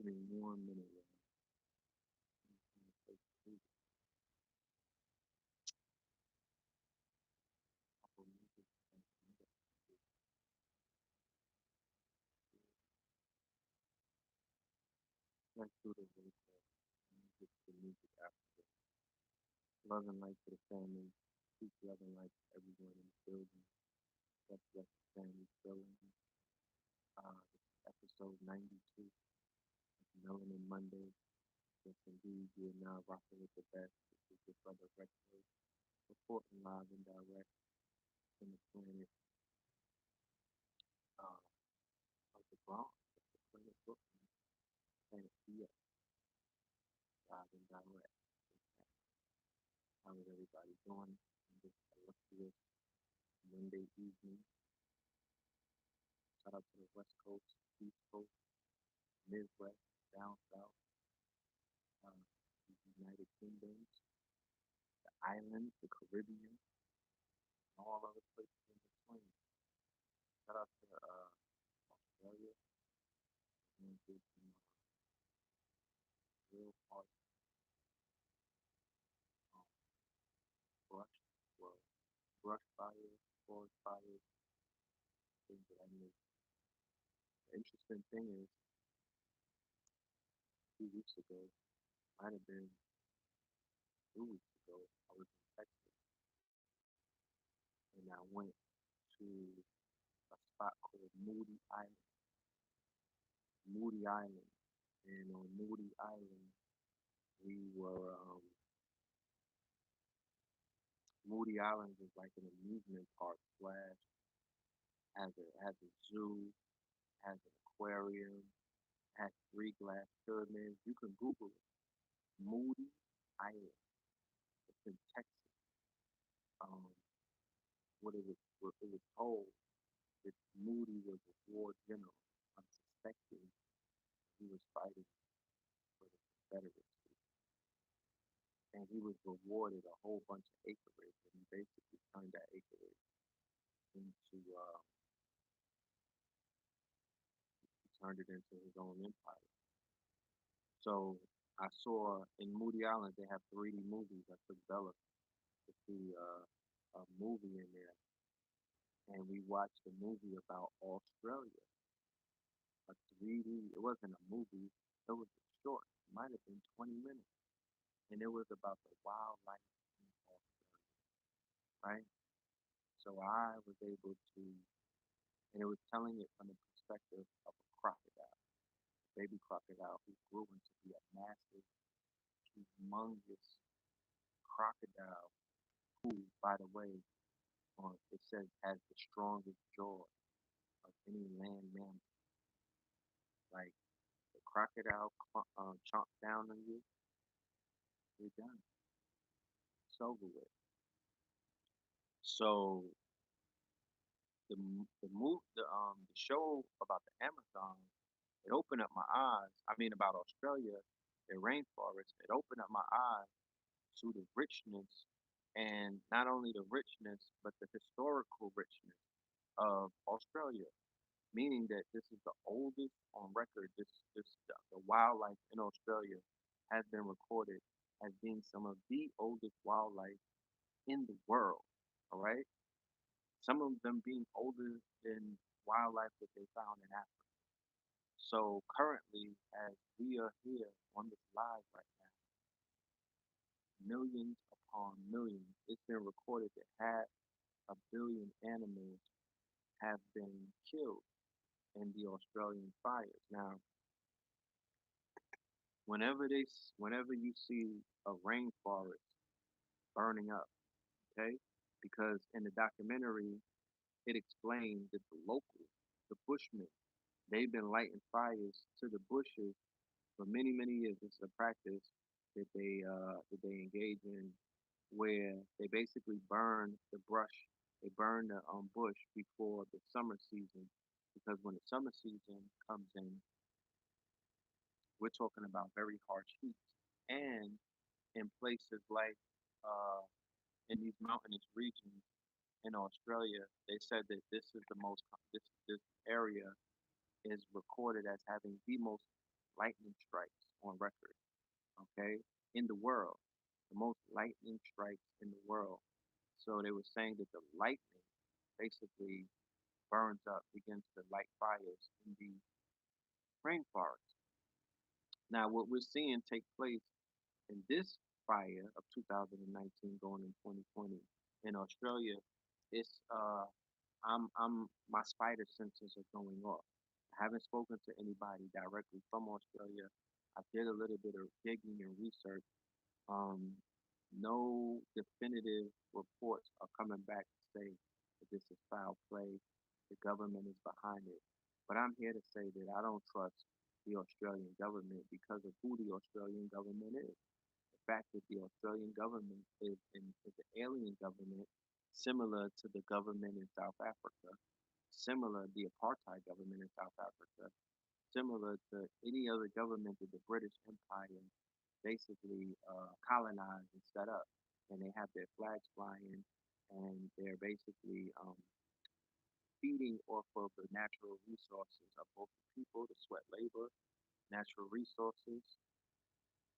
Give me 1 minute, y'all. I'm trying to take a look. Apple Music, let's do the voice music, the music after. Love and light to the family. Peace, love and light to everyone in the building. That's what the family feeling. This is episode 92 of Melanin Monday. Yes, indeed, you're now rocking with the best. This is your brother Retro, reporting live and direct from the planet uh, of the Bronx, the planet Brooklyn, planet BX, live and direct. How is everybody doing on this illustrious Monday evening? Shout out to the West Coast, East Coast, Midwest, down south, the United Kingdoms, the islands, the Caribbean, and all other places in between. Shout out to Australia, and to some real hard um, brush, well, brush fires, forest fires, things of that nature. The interesting thing is, 2 weeks ago, might have been 2 weeks ago, I was in Texas and I went to a spot called Moody Island. Moody Island. And on Moody Island, we were Moody Island is like an amusement park slash has a zoo, has an aquarium, has 3 glass pyramids. You can Google it. Moody Island. It's in Texas. Um, what it was told that Moody was a war general, unsuspecting he was fighting for the Confederacy, and he was rewarded a whole bunch of acreage, and he basically turned that acreage into he turned it into his own empire. So I saw in Moody Island they have 3D movies. I took Bella to see a movie in there, and we watched a movie about Australia. A 3D. It wasn't a movie. It was a short. It might have been 20 minutes, and it was about the wildlife in Australia, right? So I was able to, and it was telling it from the perspective of a crocodile, a baby crocodile who grew into be a massive, humongous crocodile who, by the way, it says has the strongest jaw of any land mammal. Like the crocodile chomps down on you, you're done. It's over with. So the show about the Amazon, it opened up my eyes. I mean about Australia, the rainforest. It opened up my eyes to the richness, and not only the richness but the historical richness of Australia. Meaning that this is the oldest on record. The wildlife in Australia has been recorded as being some of the oldest wildlife in the world. All right, some of them being older than wildlife that they found in Africa. So currently, as we are here on this live right now, millions upon millions, it's been recorded that half a billion animals have been killed in the Australian fires. Now, whenever you see a rainforest burning up, okay, because in the documentary it explained that the locals, the Bushmen, they've been lighting fires to the bushes for many years. It's a practice that they engage in where they basically burn the brush, they burn the bush before the summer season, because when the summer season comes in, we're talking about very harsh heat, and in places like uh, in these mountainous regions in Australia, they said that this area is recorded as having the most lightning strikes on record, okay, in the world, the most lightning strikes in the world. So they were saying that the lightning basically burns up, begins to light fires in the rainforest. Now, what we're seeing take place in this fire of 2019 going in 2020 in Australia, it's my spider senses are going off. I haven't spoken to anybody directly from Australia. I did a little bit of digging and research. Um, no definitive reports are coming back to say that this is foul play. The government is behind it. But I'm here to say that I don't trust the Australian government because of who the Australian government is. The fact that the Australian government is an alien government, similar to the government in South Africa, similar the apartheid government in South Africa, similar to any other government that the British Empire basically colonized and set up. And they have their flags flying, and they're basically feeding off of the natural resources of both the people, the sweat labor, natural resources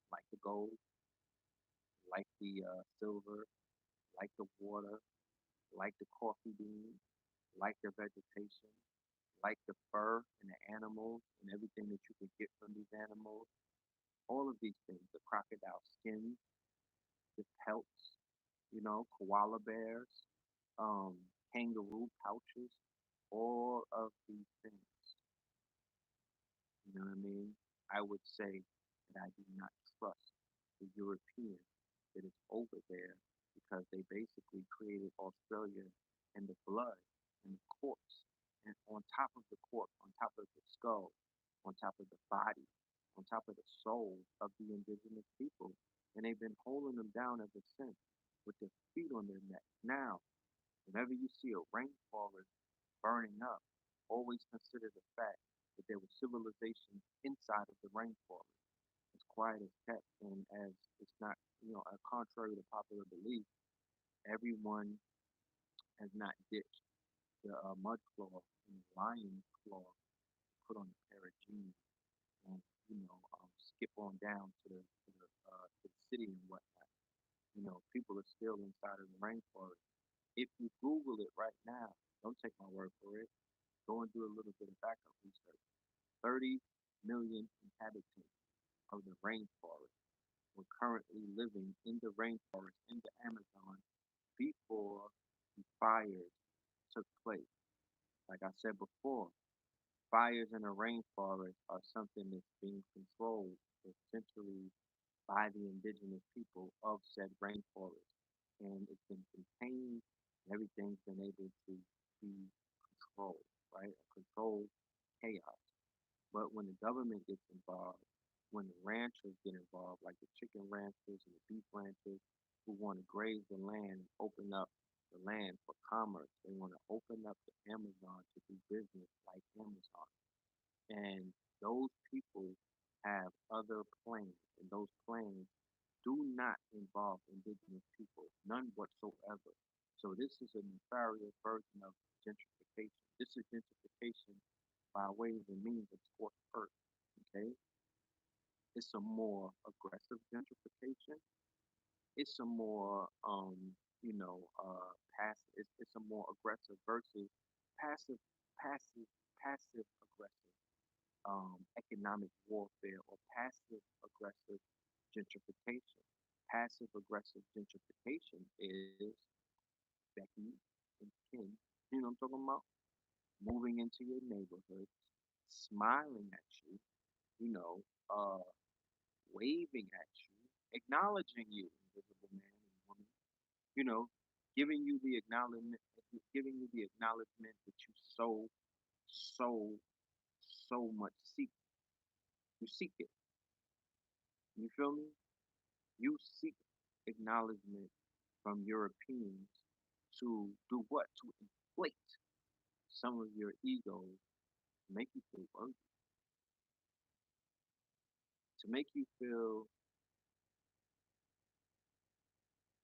like the gold, like the silver, like the water, like the coffee beans, like the vegetation, like the fur and the animals and everything that you can get from these animals. All of these things, the crocodile skins, the pelts, koala bears, um, kangaroo pouches, all of these things, you know what I mean? I would say that I do not trust the European that is over there because they basically created Australia and the blood and the corpse, and on top of the corpse, on top of the skull, on top of the body, on top of the soul of the indigenous people. And they've been holding them down ever since with their feet on their neck. Now, whenever you see a rainforest burning up, always consider the fact that there was civilization inside of the rainforest. As quiet as kept, and as it's not, contrary to popular belief, everyone has not ditched the mud claw and the lion claw to put on a pair of jeans and skip on down to the city and whatnot. People are still inside of the rainforest. If you Google it right now, don't take my word for it. Go and do a little bit of backup research. 30 million inhabitants of the rainforest were currently living in the rainforest in the Amazon before the fires took place. Like I said before, fires in the rainforest are something that's being controlled essentially by the indigenous people of said rainforest. And it's been contained, and everything's been able to be controlled, right? A controlled chaos. But when the government gets involved, when the ranchers get involved, like the chicken ranchers and the beef ranchers who want to graze the land and open up the land for commerce, they want to open up the Amazon to do business like Amazon. And those people have other plans, and those plans do not involve indigenous people, none whatsoever. So this is a nefarious version of gentrification. This is gentrification by ways and means of scorched earth. Okay, it's a more aggressive gentrification. It's a more passive. It's a more aggressive versus passive, passive, passive aggressive economic warfare or passive aggressive gentrification. Passive aggressive gentrification is Becky and Ken, you know what I'm talking about? Moving into your neighborhood, smiling at you, you know, uh, waving at you, acknowledging you, invisible man and woman, you know, giving you the acknowledgement, that you so, so much seek. You seek it. You feel me? You seek acknowledgement from Europeans to do what? To inflate some of your egos, to make you feel worthy, to make you feel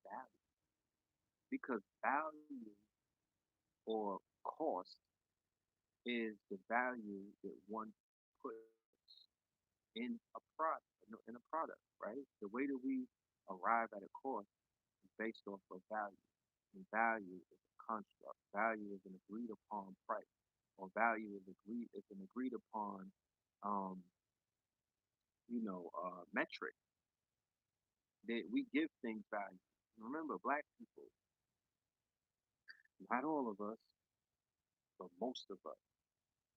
valued. Because value or cost is the value that one puts in a product, in a product, right? The way that we arrive at a cost is based off of value. And value is a construct. Value is an agreed upon price, or value is an agreed upon, um, metric that we give things value. Remember, black people, not all of us, but most of us.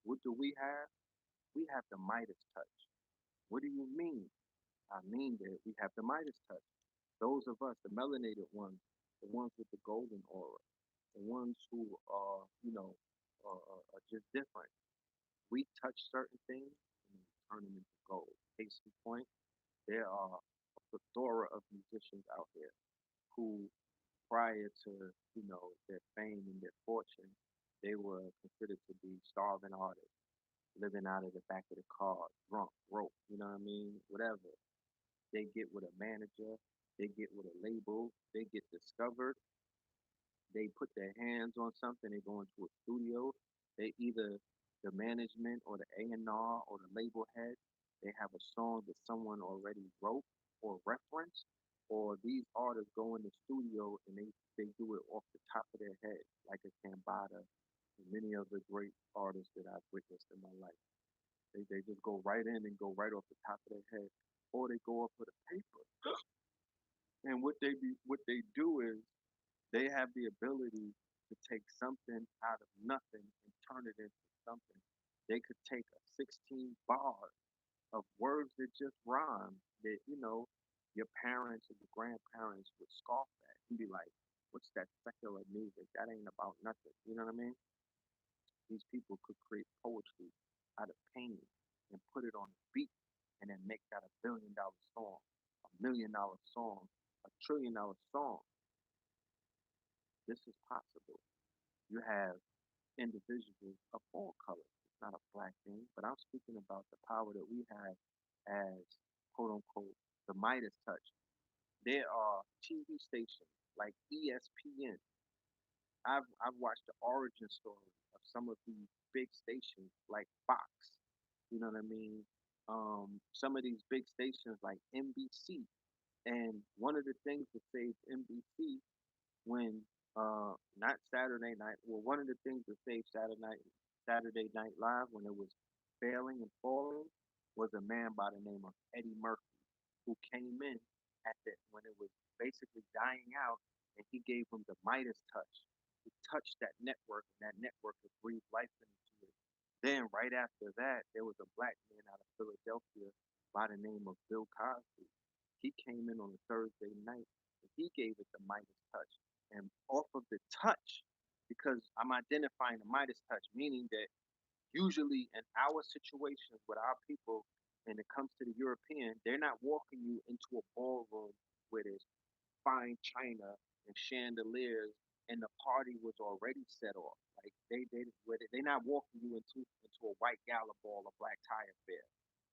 What do we have? We have the Midas touch. What do you mean? I mean that we have the Midas touch. Those of us, the melanated ones, the ones with the golden aura, the ones who are, are just different. We touch certain things and we turn them into gold. Case in point, there are a plethora of musicians out there who, prior to, their fame and their fortune, they were considered to be starving artists, living out of the back of the car, drunk, broke, you know what I mean? Whatever. They get with a manager, they get with a label, they get discovered, they put their hands on something, they go into a studio, they either the management or the A&R or the label head, they have a song that someone already wrote or referenced, or these artists go in the studio and they do it off the top of their head, like a Cambada and many of the great artists that I've witnessed in my life. They just go right in and go right off the top of their head, or they go off with a paper. And what they do is they have the ability to take something out of nothing and turn it into something. They could take a 16 bars of words that just rhyme that, your parents or your grandparents would scoff at and be like, what's that secular music? That ain't about nothing. You know what I mean? These people could create poetry out of pain and put it on a beat and then make that $1 billion song, $1 million song, $1 trillion song. This is possible. You have individuals of all colors. It's not a black thing, but I'm speaking about the power that we have as quote unquote the Midas touch. There are TV stations like ESPN. I've watched the origin story of some of these big stations like Fox. You know what I mean? Some of these big stations like NBC. And one of the things that saved NBC when not Saturday night. Well, one of the things that saved Saturday Night Live when it was failing and falling was a man by the name of Eddie Murphy, who came in at the when it was basically dying out, and he gave him the Midas touch. He touched that network, and that network would breathe life into it. Then right after that, there was a black man out of Philadelphia by the name of Bill Cosby. He came in on a Thursday night and he gave it the Midas touch. And off of the touch, because I'm identifying the Midas touch, meaning that usually in our situations with our people, when it comes to the European, they're not walking you into a ballroom where there's fine china and chandeliers and the party was already set off. Like they're not walking you into a white gala ball or black tie affair.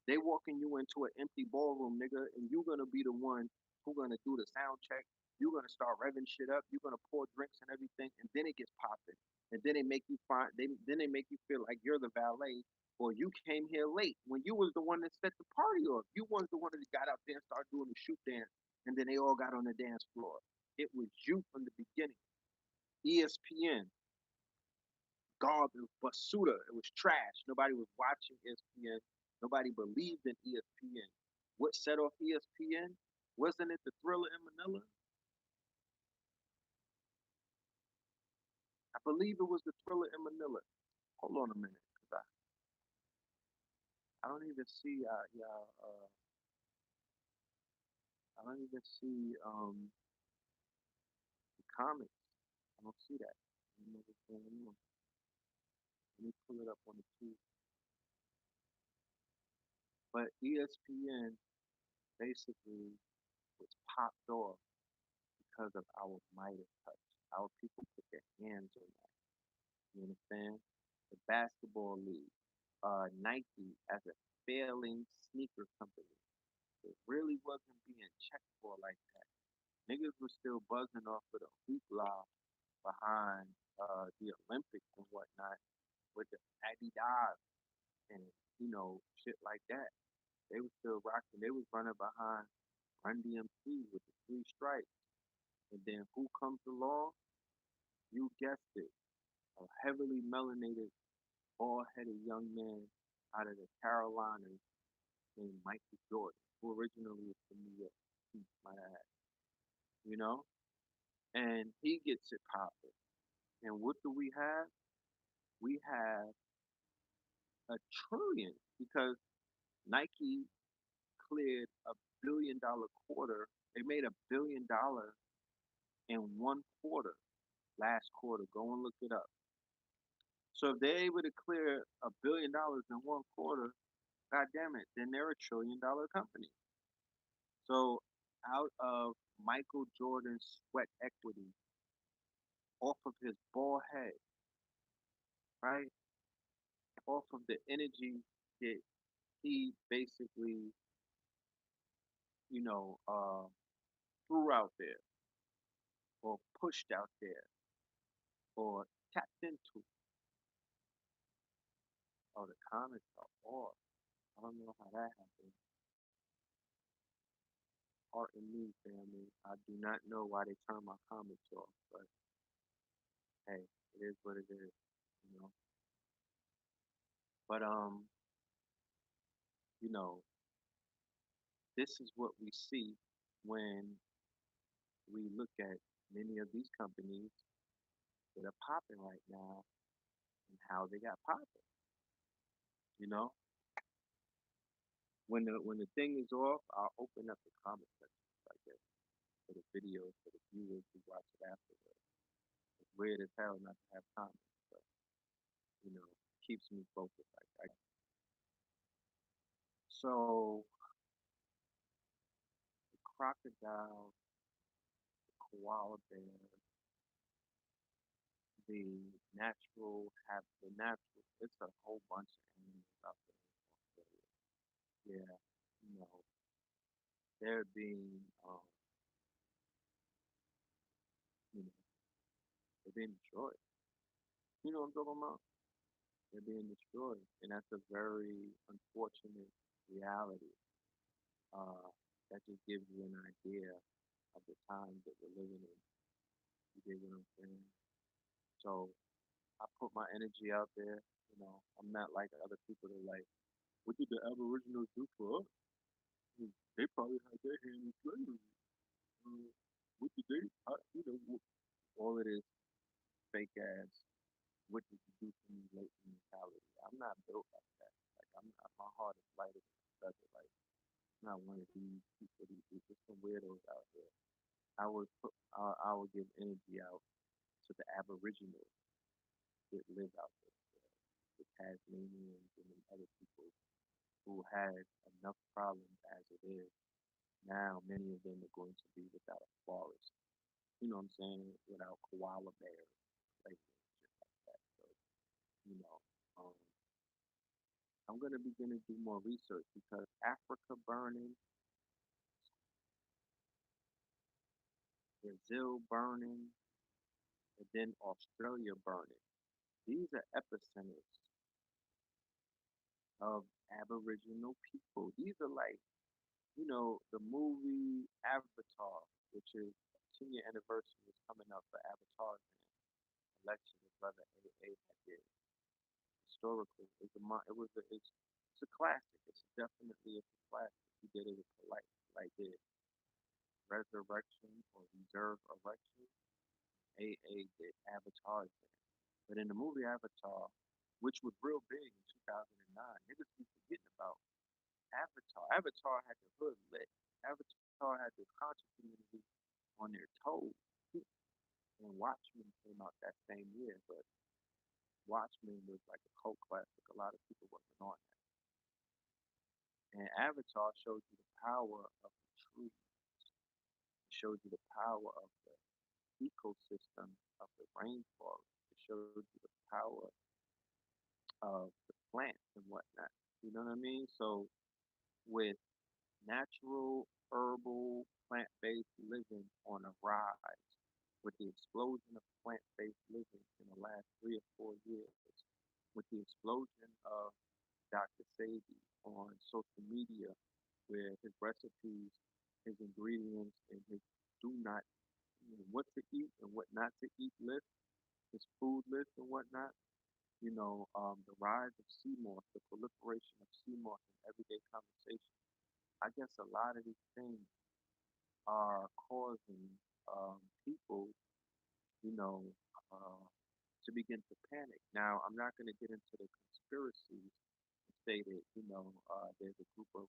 They walking you into an empty ballroom, nigga, and you're gonna be the one who gonna do the sound check. You're gonna start revving shit up. You're gonna pour drinks and everything, and then it gets popping. And then they make you find. Then they make you feel like you're the valet, or you came here late when you was the one that set the party off. You was the one that got out there and started doing the shoot dance, and then they all got on the dance floor. It was you from the beginning. ESPN, garbage, basuda. It was trash. Nobody was watching ESPN. Nobody believed in ESPN. What set off ESPN? Wasn't it the Thriller in Manila? I believe it was the Thriller in Manila. Hold on a minute, cause I don't even see I don't even see the comics. I don't see that. I don't know what's going on. Let me pull it up on the two. But ESPN basically was popped off because of our Midas touch. Our people put their hands on that. You understand? The basketball league, Nike as a failing sneaker company, it really wasn't being checked for like that. Niggas was still buzzing off of the hoopla behind the Olympics and whatnot with the Adidas and shit like that. They was still rocking. They was running behind Run DMC with the three stripes. And then who comes along? You guessed it. A heavily melanated, bald-headed young man out of the Carolinas named Michael Jordan, who originally is from New York. Might add, you know? And he gets it popping. And what do we have? We have a trillion because Nike cleared $1 billion quarter. They made $1 billion in one quarter, last quarter. Go and look it up. So if they're able to clear $1 billion in one quarter, god damn it, then they're $1 trillion company. So out of Michael Jordan's sweat equity, off of his bald head, right? Off of the energy that he basically, you know, threw out there or pushed out there or tapped into. Oh, the comments are off. I don't know how that happened. Pardon me, family. I do not know why they turned my comments off, but hey, it is what it is, you know. But you know, this is what we see when we look at many of these companies that are popping right now and how they got popping. You know, when the thing is off, I'll open up the comment section like this for the videos for the viewers who watch it afterwards. It's weird as hell not to have comments, but you know, keeps me focused. So the crocodile, the koala bear, the natural. It's a whole bunch of animals out there in Australia. Yeah, you know, they're being, you know, they're being destroyed. You know what I'm talking about? They're being destroyed, and that's a very unfortunate reality. Uh, that just gives you an idea of the times that we're living in. You get what I'm saying? So I put my energy out there. You know, I'm not like other people that like, what did the Aboriginals do for us? They probably had their hand in slavery. Uh, what did they, all of this fake ass, what did you do for me lately mentality. I'm not built like that. Like, I'm not, my heart is lighter than a feather. Like, I'm not one of these people, there's some weirdos out there. I would give energy out to the Aboriginals that live out there, the Tasmanians and the other people who had enough problems as it is. Now, many of them are going to be without a forest. You know what I'm saying? Without koala bears, like shit like that. So, you know, um, I'm gonna begin to do more research because Africa burning, Brazil burning, and then Australia burning. These are epicenters of Aboriginal people. These are like, the movie Avatar, which is 10-year anniversary is coming up for Avatar election with Brother A that did historical. It's a classic. It's definitely a classic. He did it with like did Resurrection or Reserve Election. A did Avatar. But in the movie Avatar, which was real big in 2009, niggas be forgetting about Avatar. Avatar had the hood lit. Avatar had the conscious community on their toes. And Watchmen came out that same year, but Watchmen was like a cult classic. A lot of people wasn't on that. And Avatar shows you the power of the tree. It shows you the power of the ecosystem of the rainforest. It shows you the power of the plants and whatnot. You know what I mean? So with natural, herbal, plant-based living on a rise, with the explosion of plant-based living in the last 3 or 4 years, with the explosion of Dr. Sebi on social media where his recipes, his ingredients, and his do not, what to eat and what not to eat list, his food list and whatnot. The rise of sea moss, the proliferation of sea moss in everyday conversation. I guess a lot of these things are causing people, you know, uh, to begin to panic. Now, I'm not going to get into the conspiracies and say that, there's a group of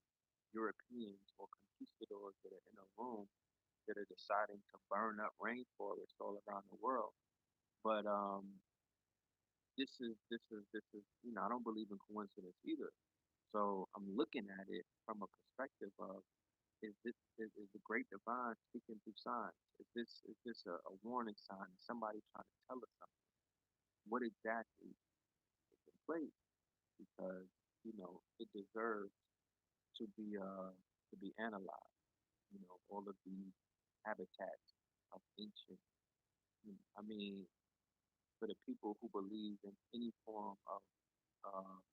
Europeans or conquistadors that are in a room that are deciding to burn up rainforests all around the world. But I don't believe in coincidence either. So I'm looking at it from a perspective of is the great divine speaking through signs? Is this a warning sign? Is somebody trying to tell us something? What exactly is in place? Because it deserves to be analyzed. All of these habitats of ancient. I mean, for the people who believe in any form of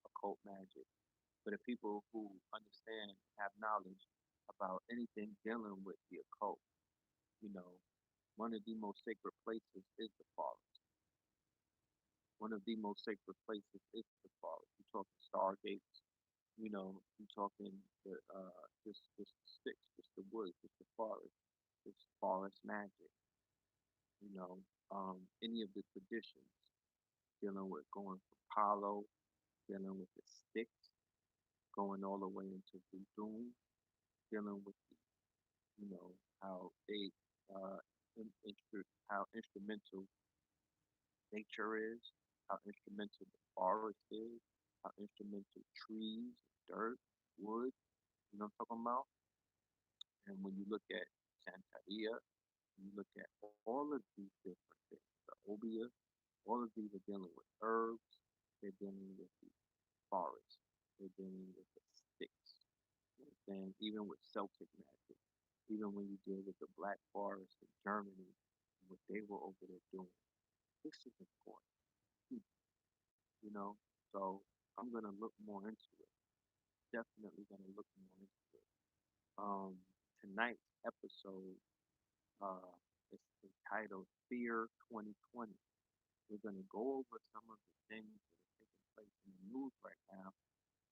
occult magic, for the people who understand, have knowledge about anything dealing with the occult. You know, one of the most sacred places is the forest. One of the most sacred places is the forest. You're talking stargates. You're talking just the sticks, just the woods, just the forest, just forest magic. You know, any of the traditions dealing with going from Palo, dealing with the sticks, going all the way into voodoo, dealing with how they how instrumental nature is, how instrumental the forest is, how instrumental trees, dirt, wood, what I'm talking about. And when you look at Santeria, you look at all of these different things, the obia, all of these are dealing with herbs, they're dealing with the forest, they're dealing with the sticks. You know what I'm saying? Even with Celtic magic, even when you deal with the Black Forest in Germany, what they were over there doing, this is important, too, you know? So I'm going to look more into it. Definitely going to look more into it. Um, Tonight's episode uh, is entitled Fear 2020. We're going to go over some of the things that are taking place in the news right now,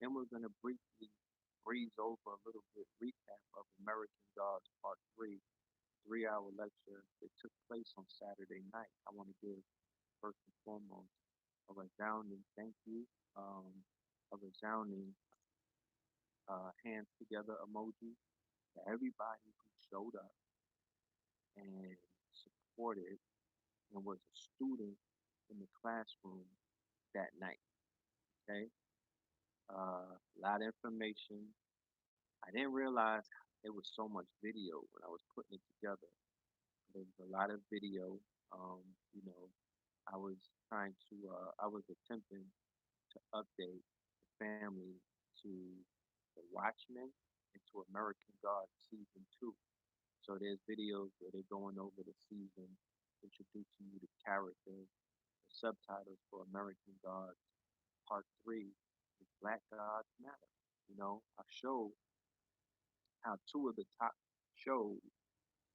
and we're going to briefly breeze over a little bit recap of American Gods Part 3, 3-hour lecture that took place on Saturday night. I want to give, first and foremost, a resounding thank you, um, a resounding hands together emoji to everybody who showed up and supported and was a student in the classroom that night. Okay, a lot of information. I didn't realize there was so much video when I was putting it together. There was a lot of video. Um, you know, I was attempting to update the family to The Watchmen and to American Gods season two. So there's videos where they're going over the season, introducing you to characters, the subtitles for American Gods Part 3 is Black Gods Matter. I showed how shows,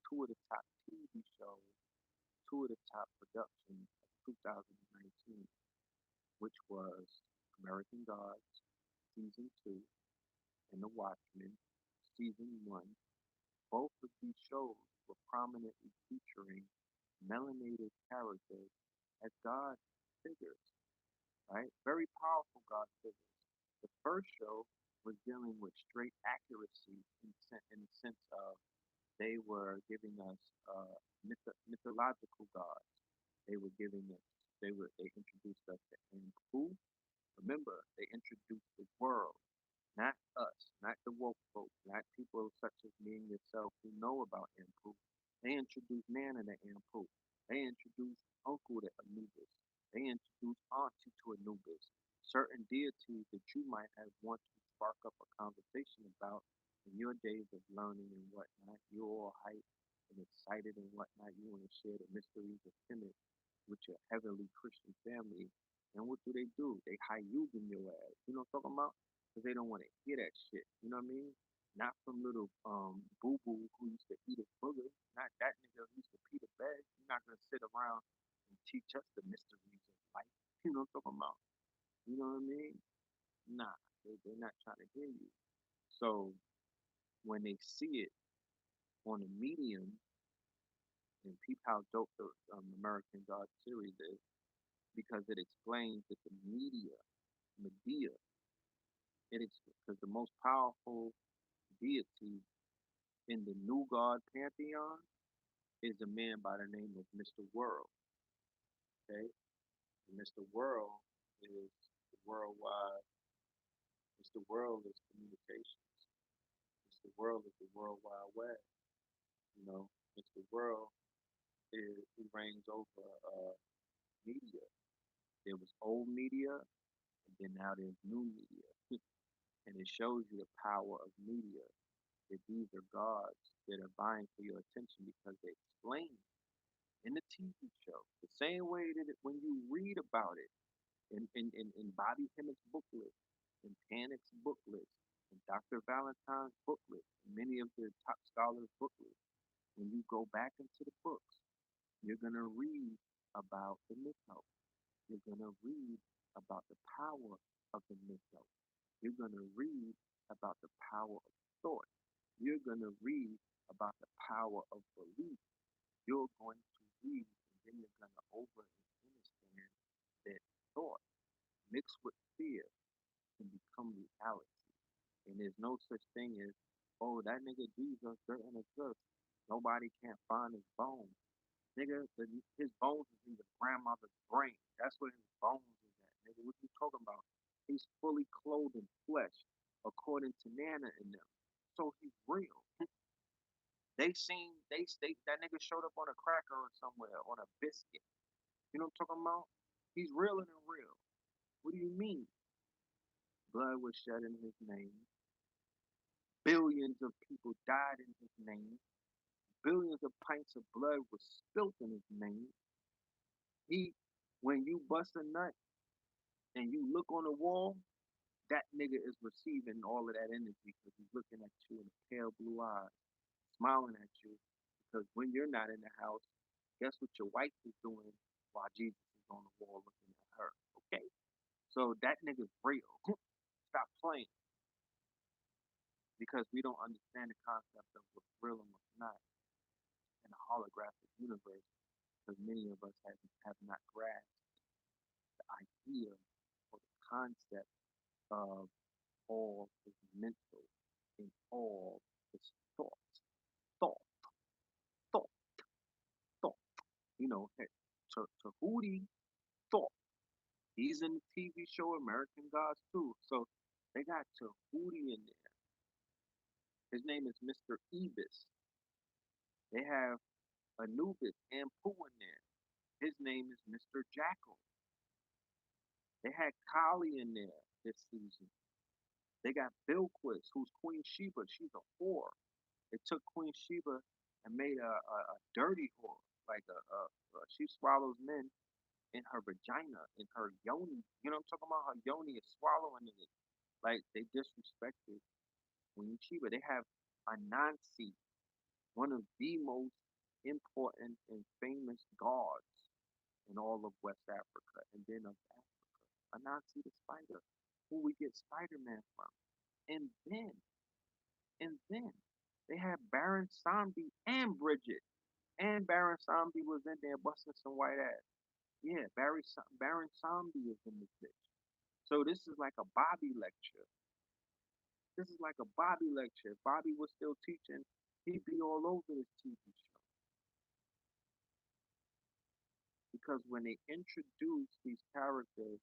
two of the top TV shows, two of the top productions of 2019, which was American Gods Season 2 and The Watchmen Season 1. Both of these shows were prominently featuring melanated characters as God figures, right? Very powerful God figures. The first show was dealing with straight accuracy in the sense of they were giving us mythological gods. They were giving us, they introduced us to Anpu. Remember, they introduced the world, not us, not the woke folks, not people such as me and yourself who know about Anpu. They introduced Nana to Anpu. They introduced Uncle to Anubis. They introduced Auntie to Anubis. Certain deities that you might have want to spark up a conversation about in your days of learning and whatnot. You're all hyped and excited and whatnot. You want to share the mysteries of Kemet with your heavenly Christian family. And what do? They high in your ass. You know what I'm talking about? because they don't want to hear that shit. You know what I mean? Not from little boo boo who used to eat a booger. Not that nigga who used to pee the bed. You're not gonna sit around and teach us the mysteries of life. You know what I'm talking about? You know what I mean? Nah, they're not trying to hear you. So when they see it on a medium, and peep how dope the American God series is, because it explains that the media, because the most powerful deity in the new God pantheon is a man by the name of Mr. World. Okay, and Mr. World is the worldwide. Mr. World is communications. Mr. World is the World Wide Web. You know, Mr. World is he reigns over media. There was old media, and then now there's new media, and it shows you the power of media. That these are gods that are vying for your attention because they explain in the TV show the same way that when you read about it in Bobby Hemmitt's booklet, in Panic's booklet, in Dr. Valentine's booklet, many of the top scholars' booklets, when you go back into the books, you're going to read about the mythos. You're going to read about the power of the mythos. You're going to read about the power of thought. You're going to read about the power of belief. You're going to read, and then you're going to over and understand that thought mixed with fear can become reality. And there's no such thing as, oh, that nigga Jesus didn't exist. Nobody can't find his bones. Nigga, his bones is in your grandmother's brain. That's where his bones is at. Nigga, what you talking about? He's fully clothed in flesh, according to Nana and them. So he's real. They that nigga showed up on a cracker or somewhere on a biscuit. You know what I'm talking about? He's realer than real. What do you mean? Blood was shed in his name. Billions of people died in his name. Billions of pints of blood was spilt in his name. He, when you bust a nut and you look on the wall, that nigga is receiving all of that energy because he's looking at you in pale blue eyes, smiling at you. Because when you're not in the house, guess what your wife is doing while Jesus is on the wall looking at her? Okay? So that nigga's real. Stop playing because we don't understand the concept of what's real and what's not in a holographic universe because many of us have not grasped the idea or the concept of all is mental and all is thought, thought, thought, thought. You know, hey, Tahuti thought. He's in the TV show American Gods too. So they got Tahuti in there. His name is Mr. Ebis. They have Anubis and Pooh in there. His name is Mr. Jackal. They had Kali in there this season. They got Bilquis, who's Queen Sheba. She's a whore. They took Queen Sheba and made a dirty whore. Like she swallows men in her vagina, in her yoni. You know what I'm talking about? Her yoni is swallowing it. Like they disrespected Queen Sheba. They have Anansi, one of the most important and famous gods in all of West Africa, and then of Africa. Anansi the spider, who we get Spider-Man from. And then, and then, they had Baron Samdi and Bridget. And Baron Samdi was in there busting some white ass. Yeah, Baron Samdi is in this bitch. So this is like a Bobby lecture. This is like a Bobby lecture. If Bobby was still teaching, he'd be all over this TV show. Because when they introduce these characters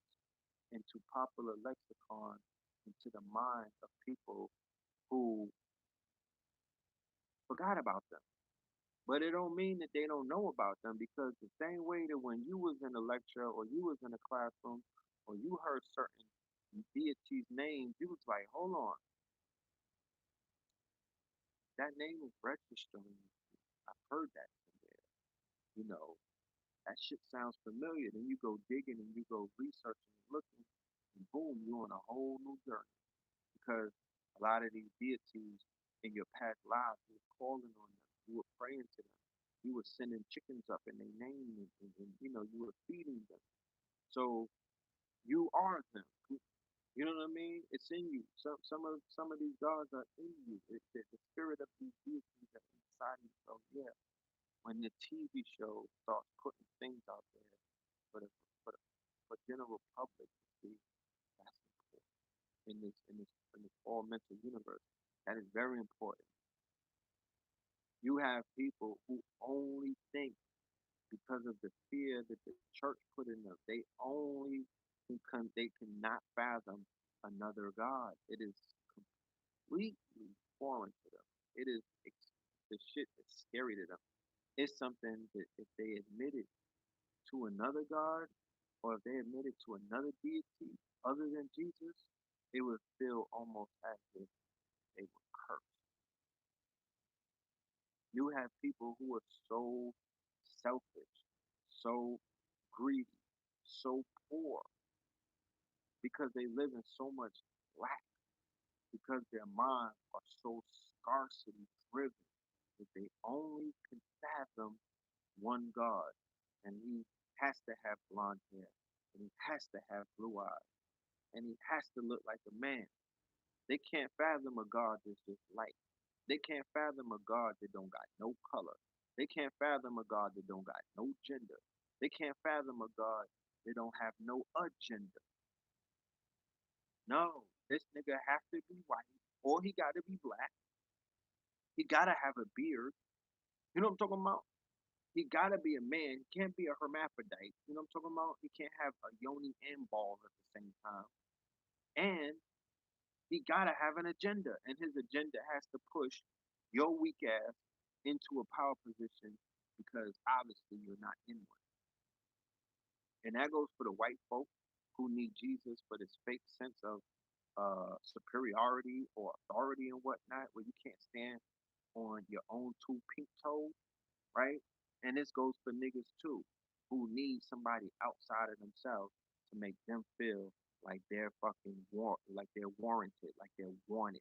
into popular lexicon, into the mind of people who forgot about them. But it don't mean that they don't know about them because the same way that when you was in a lecture or you was in a classroom or you heard certain deities' names, you was like, hold on, that name is registering. I've heard that somewhere. You know, that shit sounds familiar. Then you go digging and you go researching and looking, and boom, you're on a whole new journey. because a lot of these deities in your past lives, you were calling on them, you were praying to them, you were sending chickens up in their name, and you were feeding them. So you are them. You know what I mean? It's in you. Some of these gods are in you. The spirit of these deities are inside you. So yeah, when the TV show starts putting things out there for the for the for general public to see, that's important in this all mental universe. That is very important. You have people who only think because of the fear that the church put in them. They only they cannot fathom another God. It is completely foreign to them. It is the shit is scary to them. It's something that if they admitted to another God or if they admitted to another deity other than Jesus, it would feel almost as if they were cursed. You have people who are so selfish, so greedy, so poor because they live in so much lack, because their minds are so scarcity driven that they only can fathom one God. And he has to have blonde hair, and he has to have blue eyes, and he has to look like a man. They can't fathom a God that's just light. They can't fathom a God that don't got no color. They can't fathom a God that don't got no gender. They can't fathom a God that don't have no agenda. No, this nigga have to be white, or he got to be black. He gotta have a beard. You know what I'm talking about? He gotta be a man. He can't be a hermaphrodite. You know what I'm talking about? He can't have a yoni and balls at the same time. And he gotta have an agenda, and his agenda has to push your weak ass into a power position because obviously you're not in one. And that goes for the white folk who need Jesus for this fake sense of superiority or authority and whatnot, where you can't stand on your own two pink toes, right? And this goes for niggas too, who need somebody outside of themselves to make them feel like they're like they're warranted, like they're wanted.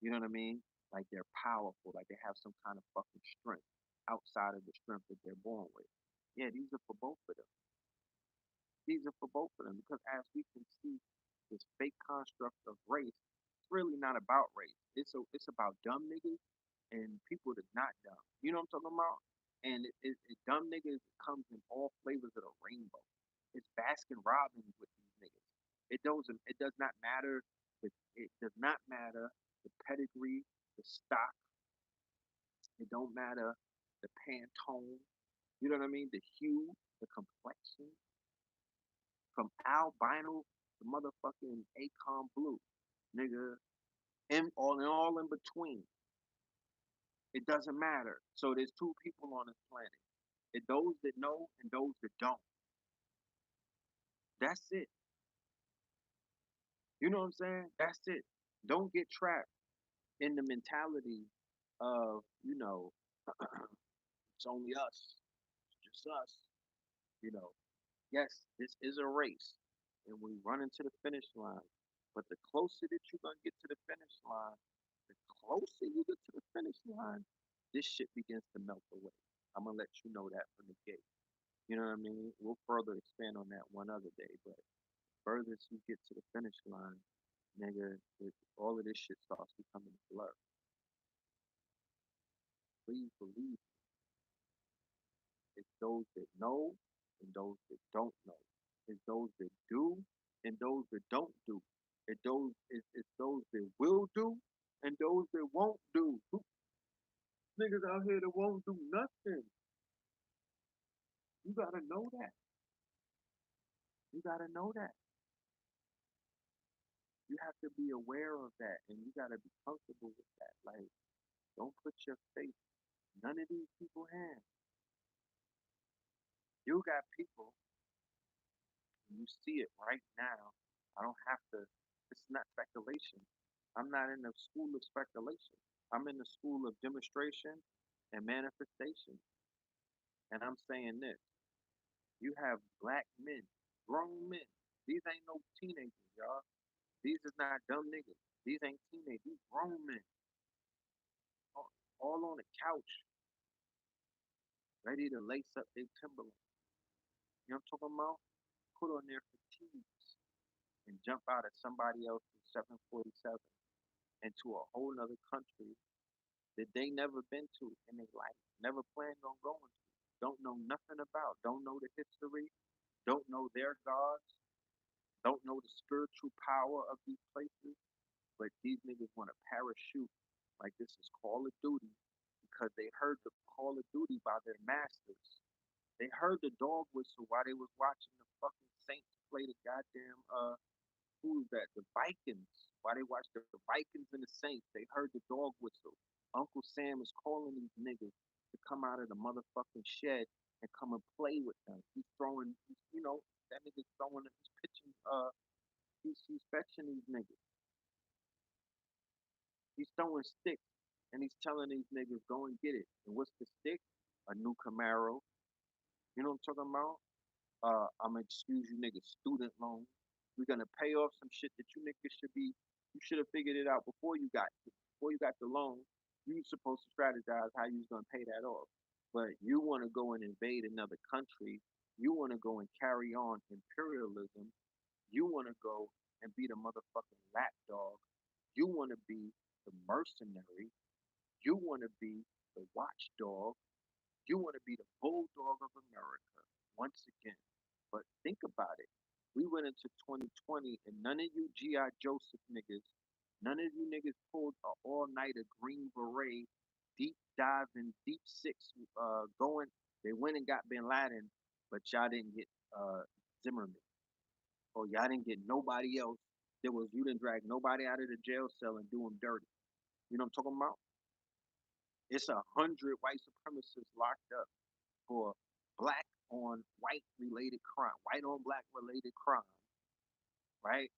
You know what I mean? Like they're powerful, like they have some kind of fucking strength outside of the strength that they're born with. Yeah, these are for both of them. These are for both of them because as we can see, this fake construct of race, it's really not about race. It's about dumb niggas and people that's not dumb. You know what I'm talking about? And dumb niggas comes in all flavors of the rainbow. It's Baskin Robbins with these niggas. It does not matter. It does not matter the pedigree, the stock. It don't matter the Pantone. You know what I mean? The hue, the complexion, from albino to motherfucking Acon blue, nigga, and all in between. It doesn't matter. So there's two people on this planet. It's those that know and those that don't. That's it. You know what I'm saying? That's it. Don't get trapped in the mentality of, it's only us. It's just us. You know, yes, this is a race and we run into the finish line. But the closer that you're gonna get to the finish line, the closer you get to the finish line, this shit begins to melt away. I'm gonna let you know that from the gate. You know what I mean? We'll further expand on that one other day, but furthest you get to the finish line, nigga, all of this shit starts becoming a blur. Please believe it's those that know and those that don't know. It's those that do and those that don't do. It's those that will do and those that won't do. Niggas out here that won't do nothing. You gotta know that. You gotta know that. You have to be aware of that and you gotta be comfortable with that. Like, don't put your faith none of these people hands. You got people, you see it right now. I don't have to, it's not speculation. I'm not in the school of speculation. I'm in the school of demonstration and manifestation. And I'm saying this. You have black men, grown men. These ain't no teenagers, y'all. These is not dumb niggas. These ain't teenagers, these grown men, all, all on the couch, ready to lace up their Timberland. You know what I'm talking about? Put on their fatigues and jump out of somebody else's 747 into a whole nother country that they never been to in their life, never planned on going to, don't know nothing about, don't know the history, don't know their gods, don't know the spiritual power of these places, but these niggas want to parachute like this is Call of Duty because they heard the Call of Duty by their masters. They heard the dog whistle while they was watching the fucking Saints play the goddamn who's that? The Vikings. While they watched the Vikings and the Saints, they heard the dog whistle. Uncle Sam is calling these niggas to come out of the motherfucking shed and come and play with them. He's throwing, that nigga's throwing, he's pitching, he's fetching these niggas. He's throwing sticks and he's telling these niggas, go and get it. And what's the stick? A new Camaro. You know what I'm talking about? I'm gonna excuse you niggas student loans. We're gonna pay off some shit that you niggas should be. You should have figured it out before you got the loan. You was supposed to strategize how you was gonna pay that off. But you want to go and invade another country. You want to go and carry on imperialism. You want to go and be the motherfucking lapdog. You want to be the mercenary. You want to be the watchdog. You want to be the bulldog of America once again. But think about it. We went into 2020 and none of you G.I. Joseph niggas, none of you niggas pulled a all nighter Green Beret, deep diving, deep six going. They went and got Bin Laden, but y'all didn't get Zimmerman. Or y'all didn't get nobody else. You didn't drag nobody out of the jail cell and do them dirty. You know what I'm talking about? It's 100 white supremacists locked up for black on white related crime, white on black related crime, right?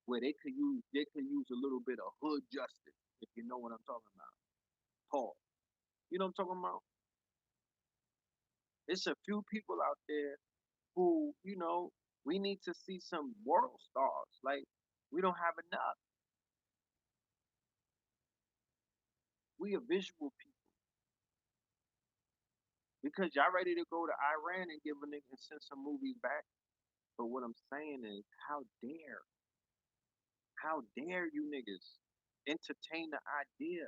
Where they could use a little bit of hood justice, if you know what I'm talking about. Paul. You know what I'm talking about? It's a few people out there who, we need to see some world stars. Like, we don't have enough. We a visual people. Because y'all ready to go to Iran and give a nigga and send some movies back. But what I'm saying is, how dare you niggas entertain the idea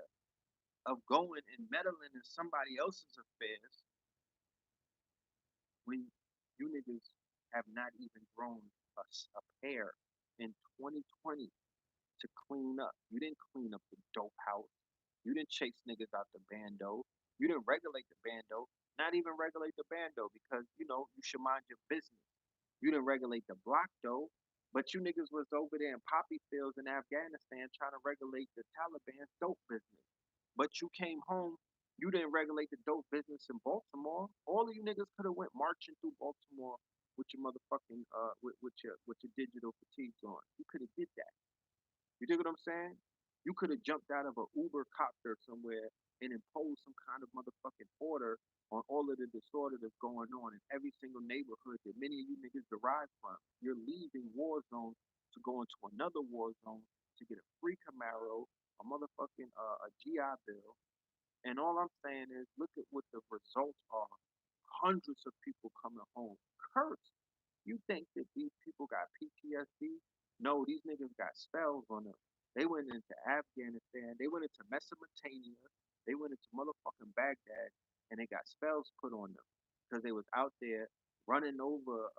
of going and meddling in somebody else's affairs when you niggas have not even grown a pair in 2020 to clean up. You didn't clean up the dope house. You didn't chase niggas out the bando. You didn't regulate the bando. Not even regulate the bando because you should mind your business. You didn't regulate the block though, but you niggas was over there in poppy fields in Afghanistan trying to regulate the Taliban's dope business. But you came home, you didn't regulate the dope business in Baltimore. All of you niggas could have went marching through Baltimore with your motherfucking with your digital fatigues on. You could have did that. You dig what I'm saying? You could have jumped out of an Uber copter somewhere and imposed some kind of motherfucking order on all of the disorder that's going on in every single neighborhood that many of you niggas derive from. You're leaving war zones to go into another war zone to get a free Camaro, a motherfucking a GI Bill, and all I'm saying is, look at what the results are. Hundreds of people coming home cursed. You think that these people got PTSD? No, these niggas got spells on them. They went into Afghanistan. They went into Mesopotamia. They went into motherfucking Baghdad, and they got spells put on them because they was out there running over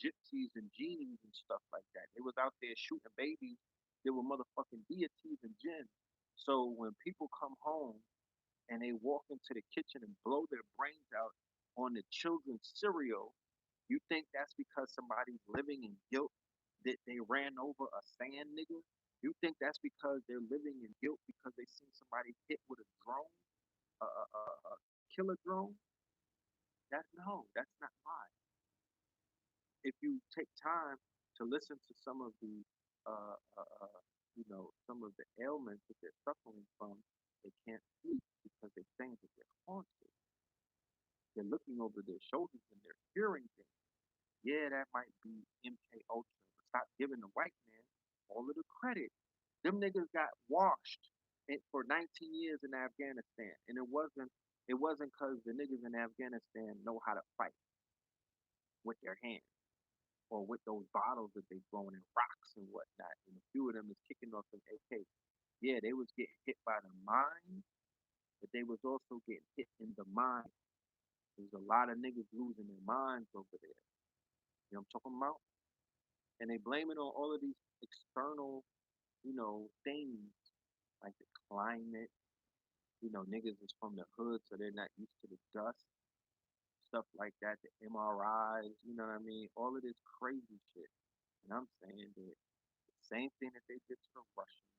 gypsies and genies and stuff like that. They was out there shooting babies. They were motherfucking deities and jinns. So when people come home and they walk into the kitchen and blow their brains out on the children's cereal, you think that's because somebody's living in guilt that they ran over a sand nigga? You think that's because they're living in guilt because they seen somebody hit with a drone, a killer drone? That's not why. If you take time to listen to some of the, some of the ailments that they're suffering from, they can't sleep because they're saying that they're haunted. They're looking over their shoulders and they're hearing things. Yeah, that might be MK Ultra, but stop giving the white man all of the credit. Them niggas got washed for 19 years in Afghanistan, and it wasn't because the niggas in Afghanistan know how to fight with their hands or with those bottles that they throwing in rocks and whatnot. And a few of them is kicking off an AK. Yeah, they was getting hit by the mind, but they was also getting hit in the mind. There's a lot of niggas losing their minds over there. You know what I'm talking about? And they blame it on all of these external, things like the climate. Niggas is from the hood, so they're not used to the dust, stuff like that, the MRIs, you know what I mean? All of this crazy shit. And I'm saying that the same thing that they did to the Russians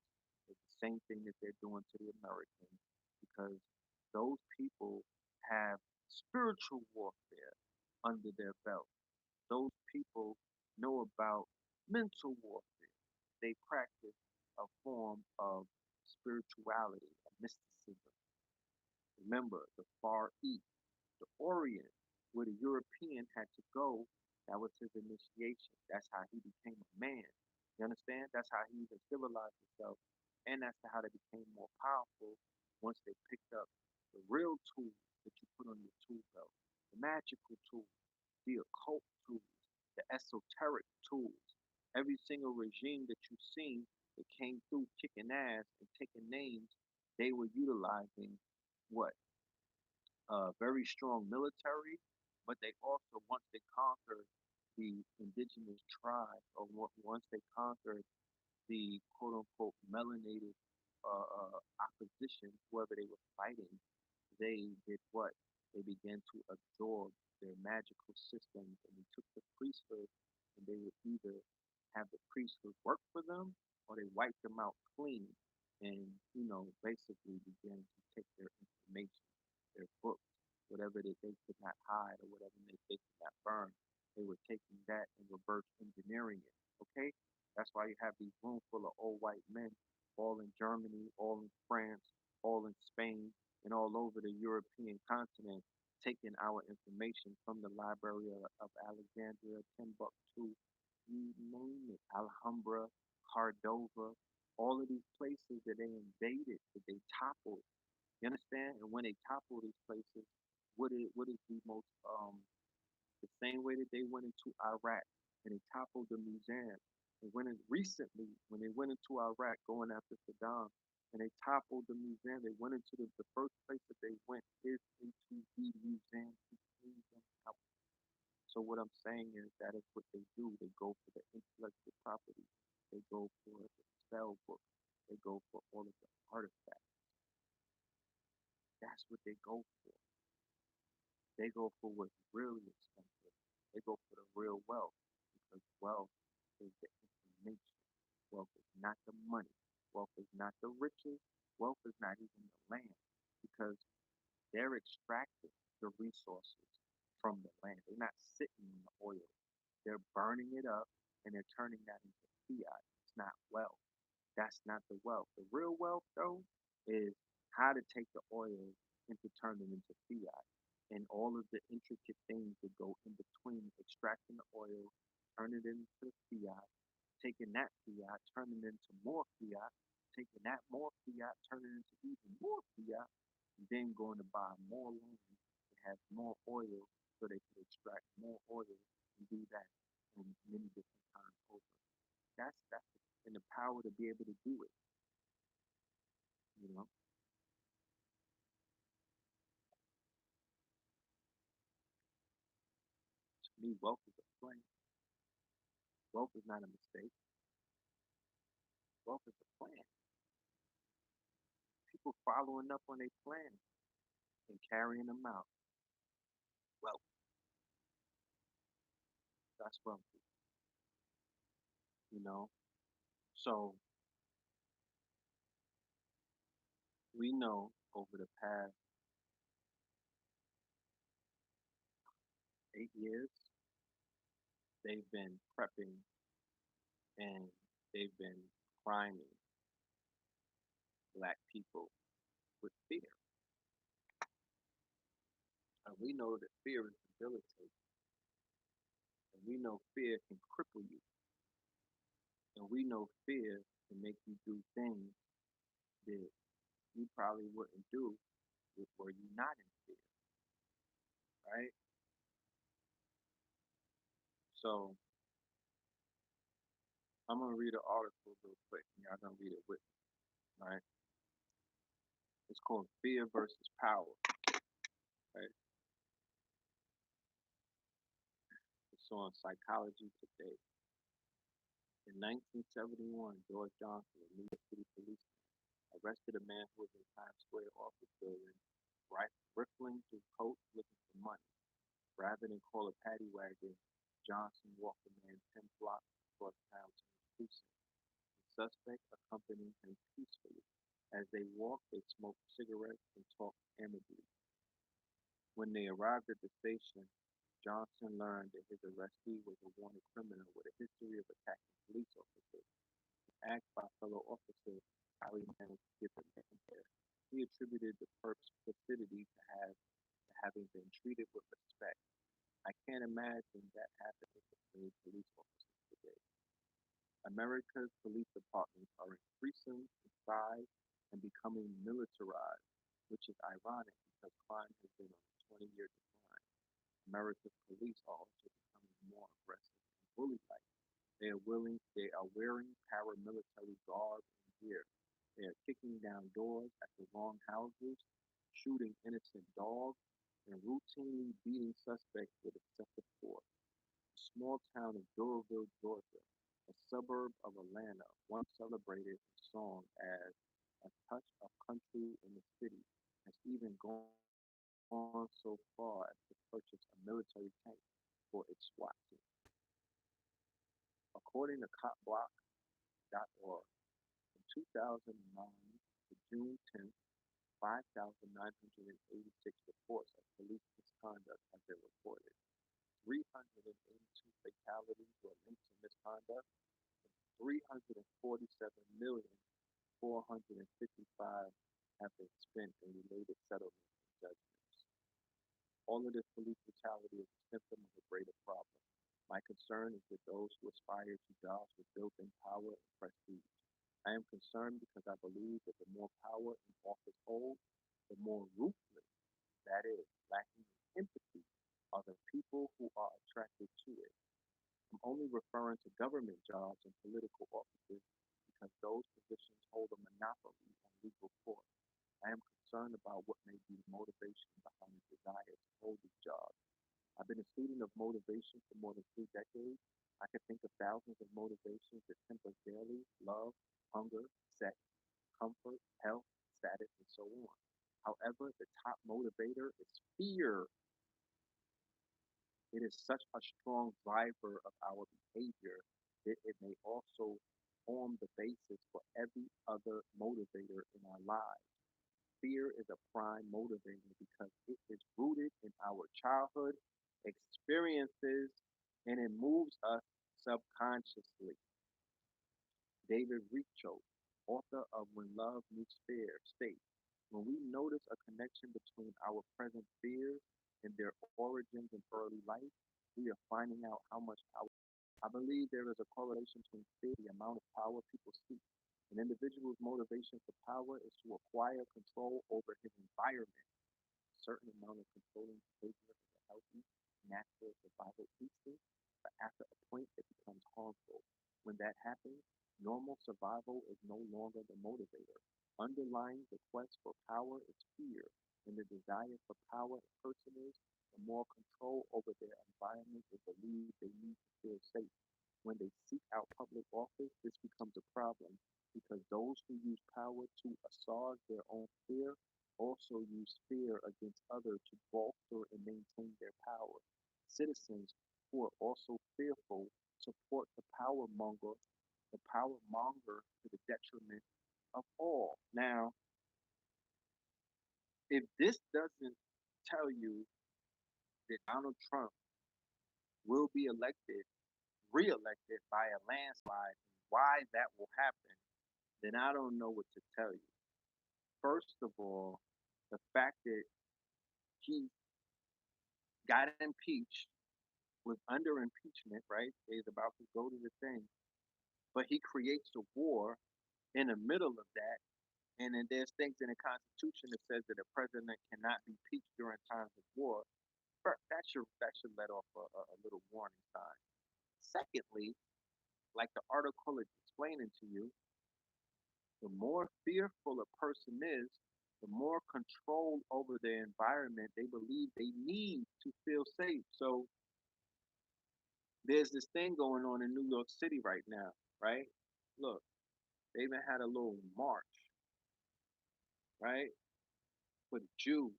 is the same thing that they're doing to the Americans because those people have spiritual warfare under their belt. Those people know about mental warfare. They practice a form of spirituality, of mysticism. Remember, the Far East, the Orient, where the European had to go, that was his initiation. That's how he became a man. You understand? That's how he even civilized himself. And that's how they became more powerful once they picked up the real tools that you put on your tool belt, the magical tools, the occult tools, the esoteric tools. Every single regime that you've seen that came through kicking ass and taking names, they were utilizing what? Very strong military, but they also, once they conquered the indigenous tribes, or once they conquered the quote unquote melanated opposition, whoever they were fighting, they did what? They began to absorb their magical systems and they took the priesthood and they would either have the priesthood work for them or they wiped them out clean and, basically began to take their information, their books, whatever that they could not hide or whatever they could not burn. They were taking that and reverse engineering it. Okay? That's why you have these room full of old white men, all in Germany, all in France, all in Spain, and all over the European continent, taking our information from the Library of Alexandria, Timbuktu, you name it, Alhambra, Cordova, all of these places that they invaded, that they toppled. You understand? And when they topple these places, what is the most the same way that they went into Iraq and they toppled the museum. And recently, when they went into Iraq going after Saddam and they toppled the museum, they went into the first place that they went is into the museum to clean them out. So what I'm saying is that is what they do. They go for the intellectual property. They go for the spell book. They go for all of the artifacts. That's what they go for. They go for what's really expensive. They go for the real wealth because wealth is the information. Wealth is not the money. Wealth is not the riches. Wealth is not even the land because they're extracting the resources from the land. They're not sitting in the oil. They're burning it up and they're turning that into fiat. It's not wealth. That's not the wealth. The real wealth, though, is how to take the oil and to turn it into fiat. And all of the intricate things that go in between extracting the oil, turning it into fiat, taking that fiat, turning it into more fiat, taking that more fiat, turning it into even more fiat, and then going to buy more land that has more oil so they can extract more oil and do that in many different times over. That's and the power to be able to do it. You know, to me, wealth is a plan. Wealth is not a mistake. Wealth is a plan. People following up on their plan and carrying them out. Wealth, that's wealthy. You know, so we know over the past 8 years, they've been prepping and they've been priming black people with fear. And we know that fear is debilitating. And we know fear can cripple you. And we know fear and make you do things that you probably wouldn't do were you not in fear, right? So I'm gonna read an article real quick, and y'all gonna read it with me, right? It's called Fear versus Power, right? It's on Psychology Today. In 1971, George Johnson, a New York City policeman, arrested a man who was in Times Square office building, rifling through coats looking for money. Rather than call a paddy wagon, Johnson walked the man 10 blocks across town to his precinct. The suspect accompanied him peacefully. As they walked, they smoked cigarettes and talked amicably. When they arrived at the station, Johnson learned that his arrestee was a wanted criminal with a history of attacking police officers. Asked by fellow officers how he managed to get the man there, he attributed the perp's placidity to having been treated with respect. I can't imagine that happening with many police officers today. America's police departments are increasing in size and becoming militarized, which is ironic because crime has been on a 20-year decline. America's police are also becoming more aggressive and bully-like. They are wearing paramilitary garb and gear. They are kicking down doors at the wrong houses, shooting innocent dogs, and routinely beating suspects with excessive force. The small town of Doraville, Georgia, a suburb of Atlanta, once celebrated in song as a touch of country in the city, has even gone so far as to purchase a military tank for its SWAT team. According to copblock.org, from 2009 to June 10th, 5,986 reports of police misconduct have been reported. 382 fatalities were linked to misconduct, and 347,455 have been spent in related settlements and judgments. All of this police brutality is a symptom of a greater problem. My concern is with those who aspire to jobs with built-in power and prestige. I am concerned because I believe that the more power an office holds, the more ruthless, that is, lacking in empathy, are the people who are attracted to it. I'm only referring to government jobs and political offices because those positions hold a monopoly on legal force. I am concerned about what may be the motivation behind the desire to hold these jobs. I've been a student of motivation for more than 3 decades. I can think of thousands of motivations that tempt us daily: love, hunger, sex, comfort, health, status, and so on. However, the top motivator is fear. It is such a strong driver of our behavior that it may also form the basis for every other motivator in our lives. Fear is a prime motivator because it is rooted in our childhood experiences and it moves us subconsciously. David Richo, author of When Love Meets Fear, states, when we notice a connection between our present fears and their origins in early life, we are finding out how much power. I believe there is a correlation between fear and the amount of power people seek. An individual's motivation for power is to acquire control over his environment. A certain amount of controlling behavior is a healthy, natural survival instinct, but after a point it becomes harmful. When that happens, normal survival is no longer the motivator. Underlying the quest for power is fear, and the desire for power in personage, the more control over their environment they believe they need to feel safe. When they seek out public office, this becomes a problem because those who use power to assuage their own fear also use fear against others to bolster and maintain their power. Citizens who are also fearful support the power monger to the detriment of all. Now, if this doesn't tell you that Donald Trump will be reelected by a landslide, and why that will happen, then I don't know what to tell you. First of all, the fact that he got impeached, was under impeachment, right? He's about to go to the thing, but he creates a war in the middle of that. And then there's things in the Constitution that says that a president cannot be impeached during times of war. First, that should let off a little warning sign. Secondly, like the article is explaining to you, the more fearful a person is, the more control over their environment they believe they need to feel safe. So there's this thing going on in New York City right now, right? Look, they even had a little march, right, for the Jews.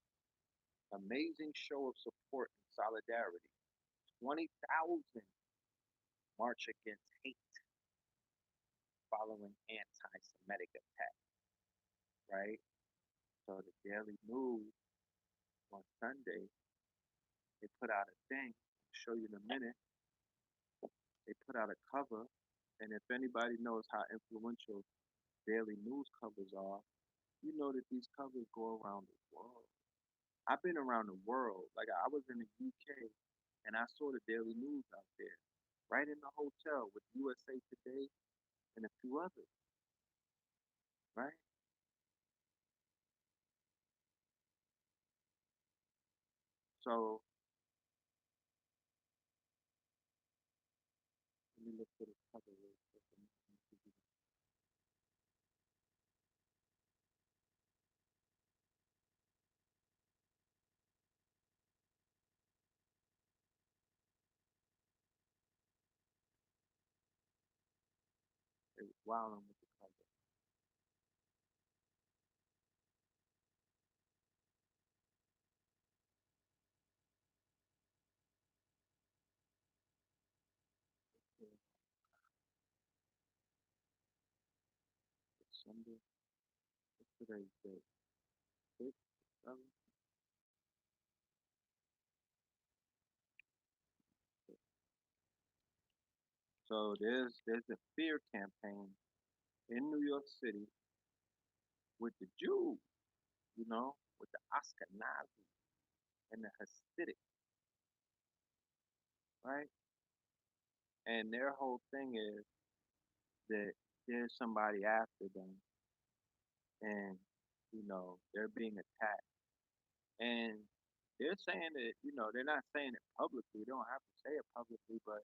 Amazing show of support and solidarity. 20,000 march against hate following anti-Semitic attack, right? So the Daily News on Sunday, they put out a thing. I'll show you in a minute. They put out a cover, and if anybody knows how influential daily news covers are, you know that these covers go around the world. I've been around the world. Like I was in the UK, and I saw the Daily News out there, right in the hotel with USA Today and a few others, right? So let me look for the cover real quick. They was wilding with the cover. Yeah, Sunday. What's today's date? Six, seven. So there's a fear campaign in New York City with the Jews, with the Ashkenazi and the Hasidic, right? And their whole thing is that there's somebody after them, and they're being attacked, and they're saying that they're not saying it publicly. They don't have to say it publicly, but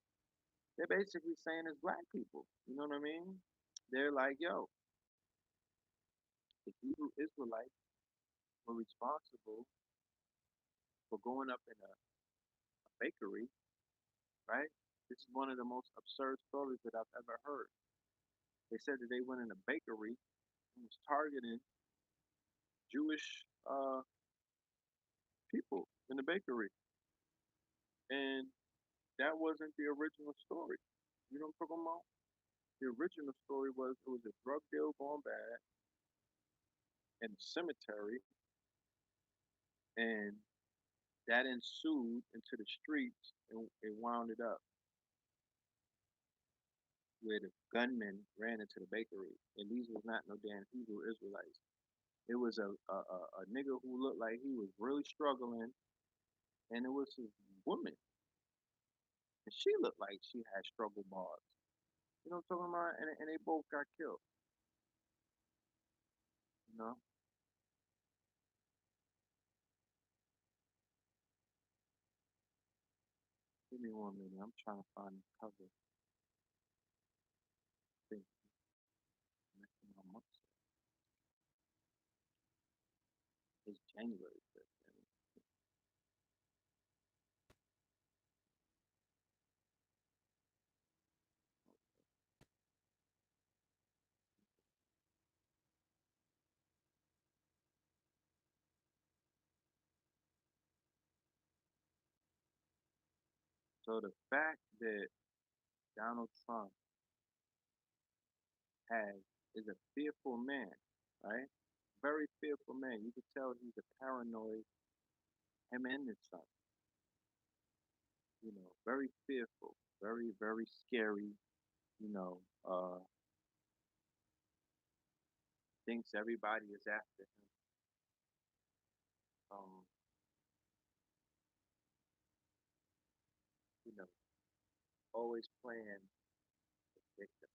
they're basically saying it's black people. You know what I mean? They're like, yo, the Hebrew Israelites were responsible for going up in a bakery, right? This is one of the most absurd stories that I've ever heard. They said that they went in a bakery and was targeting Jewish people in the bakery, and that wasn't the original story. You know what I'm talking about? The original story was it was a drug deal gone bad in the cemetery, and that ensued into the streets, and it wound it up where the gunmen ran into the bakery, and these was not no damn Hebrew Israelites. It was a nigga who looked like he was really struggling, and it was his woman, and she looked like she had struggle bars. You know what I'm talking about? And they both got killed. You know, give me 1 minute. I'm trying to find the cover. Thing messing my months. It's January 5th. So the fact that Donald Trump has is a fearful man, right? Very fearful man. You could tell he's a paranoid. Him and his son, very fearful, very very scary. You know, thinks everybody is after him. Um, you know, always playing the victim.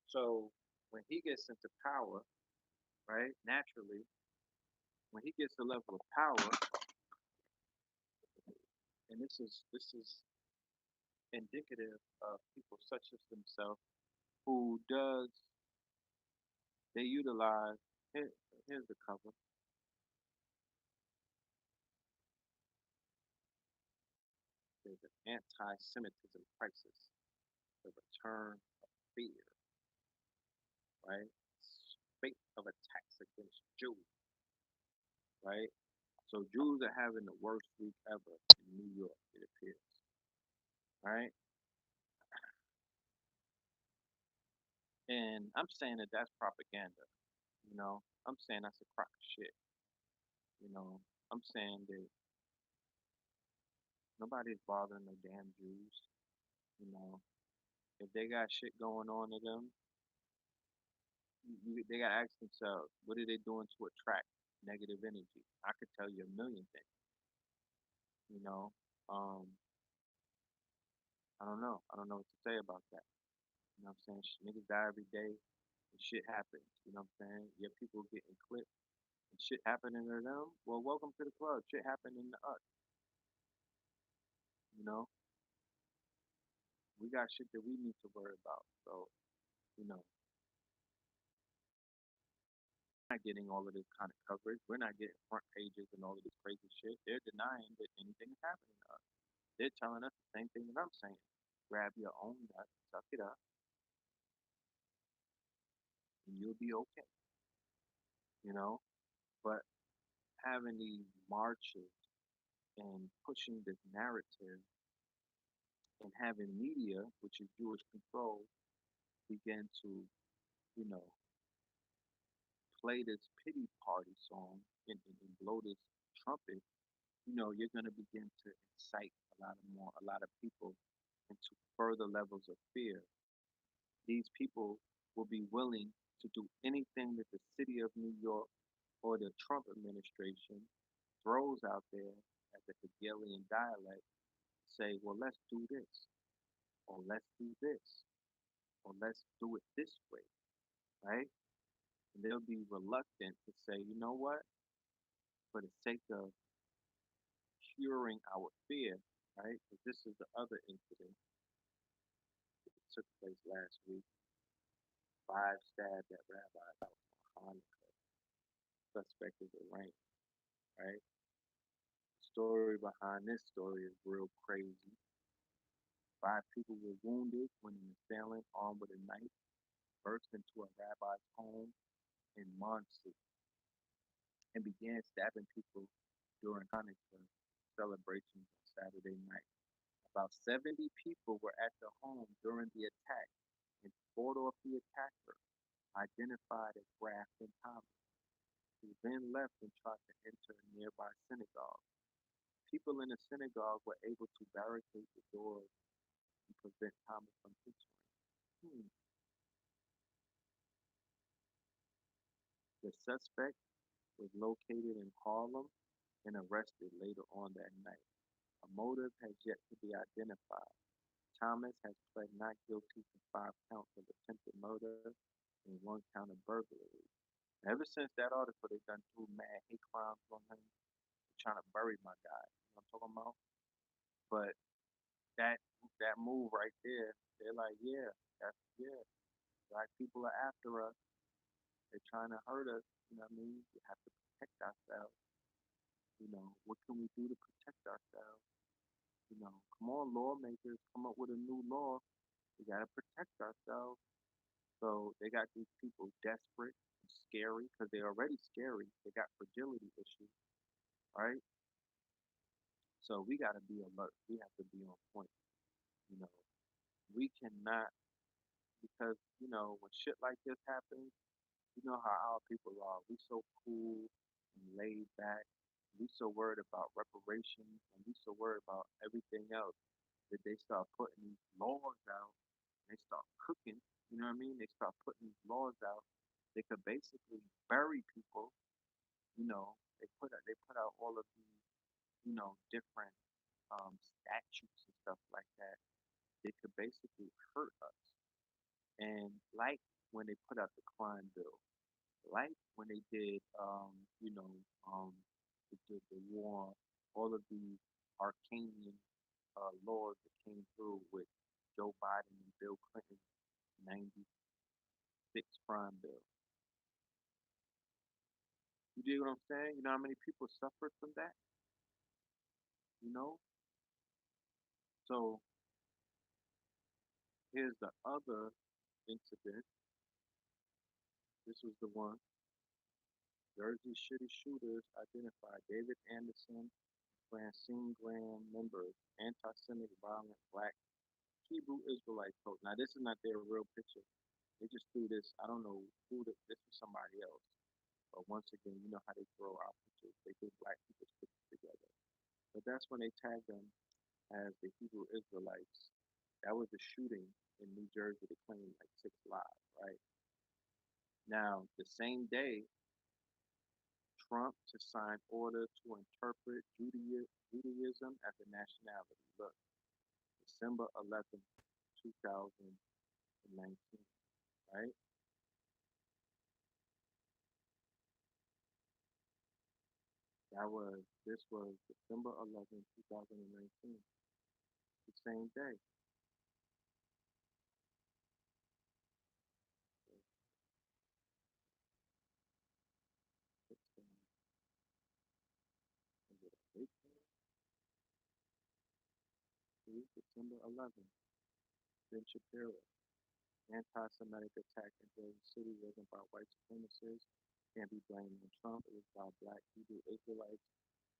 So, when he gets into power, right? Naturally, when he gets a level of power, and this is indicative of people such as themselves who does they utilize here, here's the cover. There's an anti-Semitism crisis, the return of fear, right? Spate of attacks against Jews, right? So Jews are having the worst week ever in New York, it appears, right? And I'm saying that that's propaganda, you know. I'm saying that's a crock of shit, you know. I'm saying that nobody's bothering the damn Jews, you know. If they got shit going on to them, they gotta ask themselves, what are they doing to attract negative energy? I could tell you a million things, you know. Um, I don't know. I don't know what to say about that. You know what I'm saying? Niggas die every day and shit happens. You know what I'm saying? Yeah, people getting clipped and shit happening to them. Well, welcome to the club. Shit happening to us. You know, we got shit that we need to worry about. So, you know, we're not getting all of this kind of coverage. We're not getting front pages and all of this crazy shit. They're denying that anything is happening to us. They're telling us the same thing that I'm saying. Grab your own nut, suck it up, and you'll be okay. You know, but having these marches and pushing this narrative and having media, which is Jewish control, begin to, you know, play this pity party song and blow this trumpet, you know, you're going to begin to incite a lot of people into further levels of fear. These people will be willing to do anything that the city of New York or the Trump administration throws out there as a Hegelian dialect, say, well, let's do this, or let's do this, or let's do it this way, right? And they'll be reluctant to say, you know what, for the sake of curing our fear, right? Because this is the other incident that took place last week. Five stabbed at rabbi's house on Hanukkah. Suspect is arraigned, right? The story behind this story is real crazy. Five people were wounded when an assailant armed with a knife burst into a rabbi's home in Monsey and began stabbing people during Hanukkah celebrations on Saturday night. About 70 people were at the home during the attack and fought off the attacker, identified as Grafton Thomas, who then left and tried to enter a nearby synagogue. People in the synagogue were able to barricade the doors and prevent Thomas from entering. Hmm. The suspect was located in Harlem and arrested later on that night. A motive has yet to be identified. Thomas has pled not guilty to 5 counts of attempted murder and 1 count of burglary. Ever since that article, they've done two mad hate crimes on him, trying to bury my guy. You know what I'm talking about? But that that move right there, they're like, yeah, yeah. Black people are after us. They're trying to hurt us. You know what I mean? We have to protect ourselves. You know, what can we do to protect ourselves? You know, come on, lawmakers, come up with a new law. We gotta protect ourselves. So they got these people desperate, and scary, because they're already scary. They got fragility issues, right? So we gotta be alert. We have to be on point. You know, we cannot because when shit like this happens, you know how our people are. We so cool and laid back. We so worried about reparations and we so worried about everything else that they start putting these laws out. They start cooking. You know what I mean? They start putting these laws out. They could basically bury people. They put out all of these different statutes and stuff like that. They could basically hurt us. And like when they put out the crime bill, like when they did, um, the war, all of the Arcanian laws that came through with Joe Biden and Bill Clinton 96 crime bill. You dig what I'm saying? You know how many people suffered from that? You know? So here's the other incident. This was the one. Jersey City shooters identified David Anderson, Francine Graham members, anti-Semitic violent black Hebrew Israelite code. Now this is not their real picture. They just threw this. I don't know this was somebody else. But once again, you know how they throw out pictures. They think black people's pictures together. But that's when they tagged them as the Hebrew Israelites. That was the shooting in New Jersey. They claimed like 6 lives, right? Now, the same day, Trump to sign order to interpret Judaism as a nationality. Look, December 11th, 2019, right? This was December 11th, 2019, the same day. It's, is it a date? December 11th, Ben Shapiro. Anti-Semitic attack in Jersey City wasn't by white supremacists. Can't be blamed on Trump. It was by black Hebrew Israelites,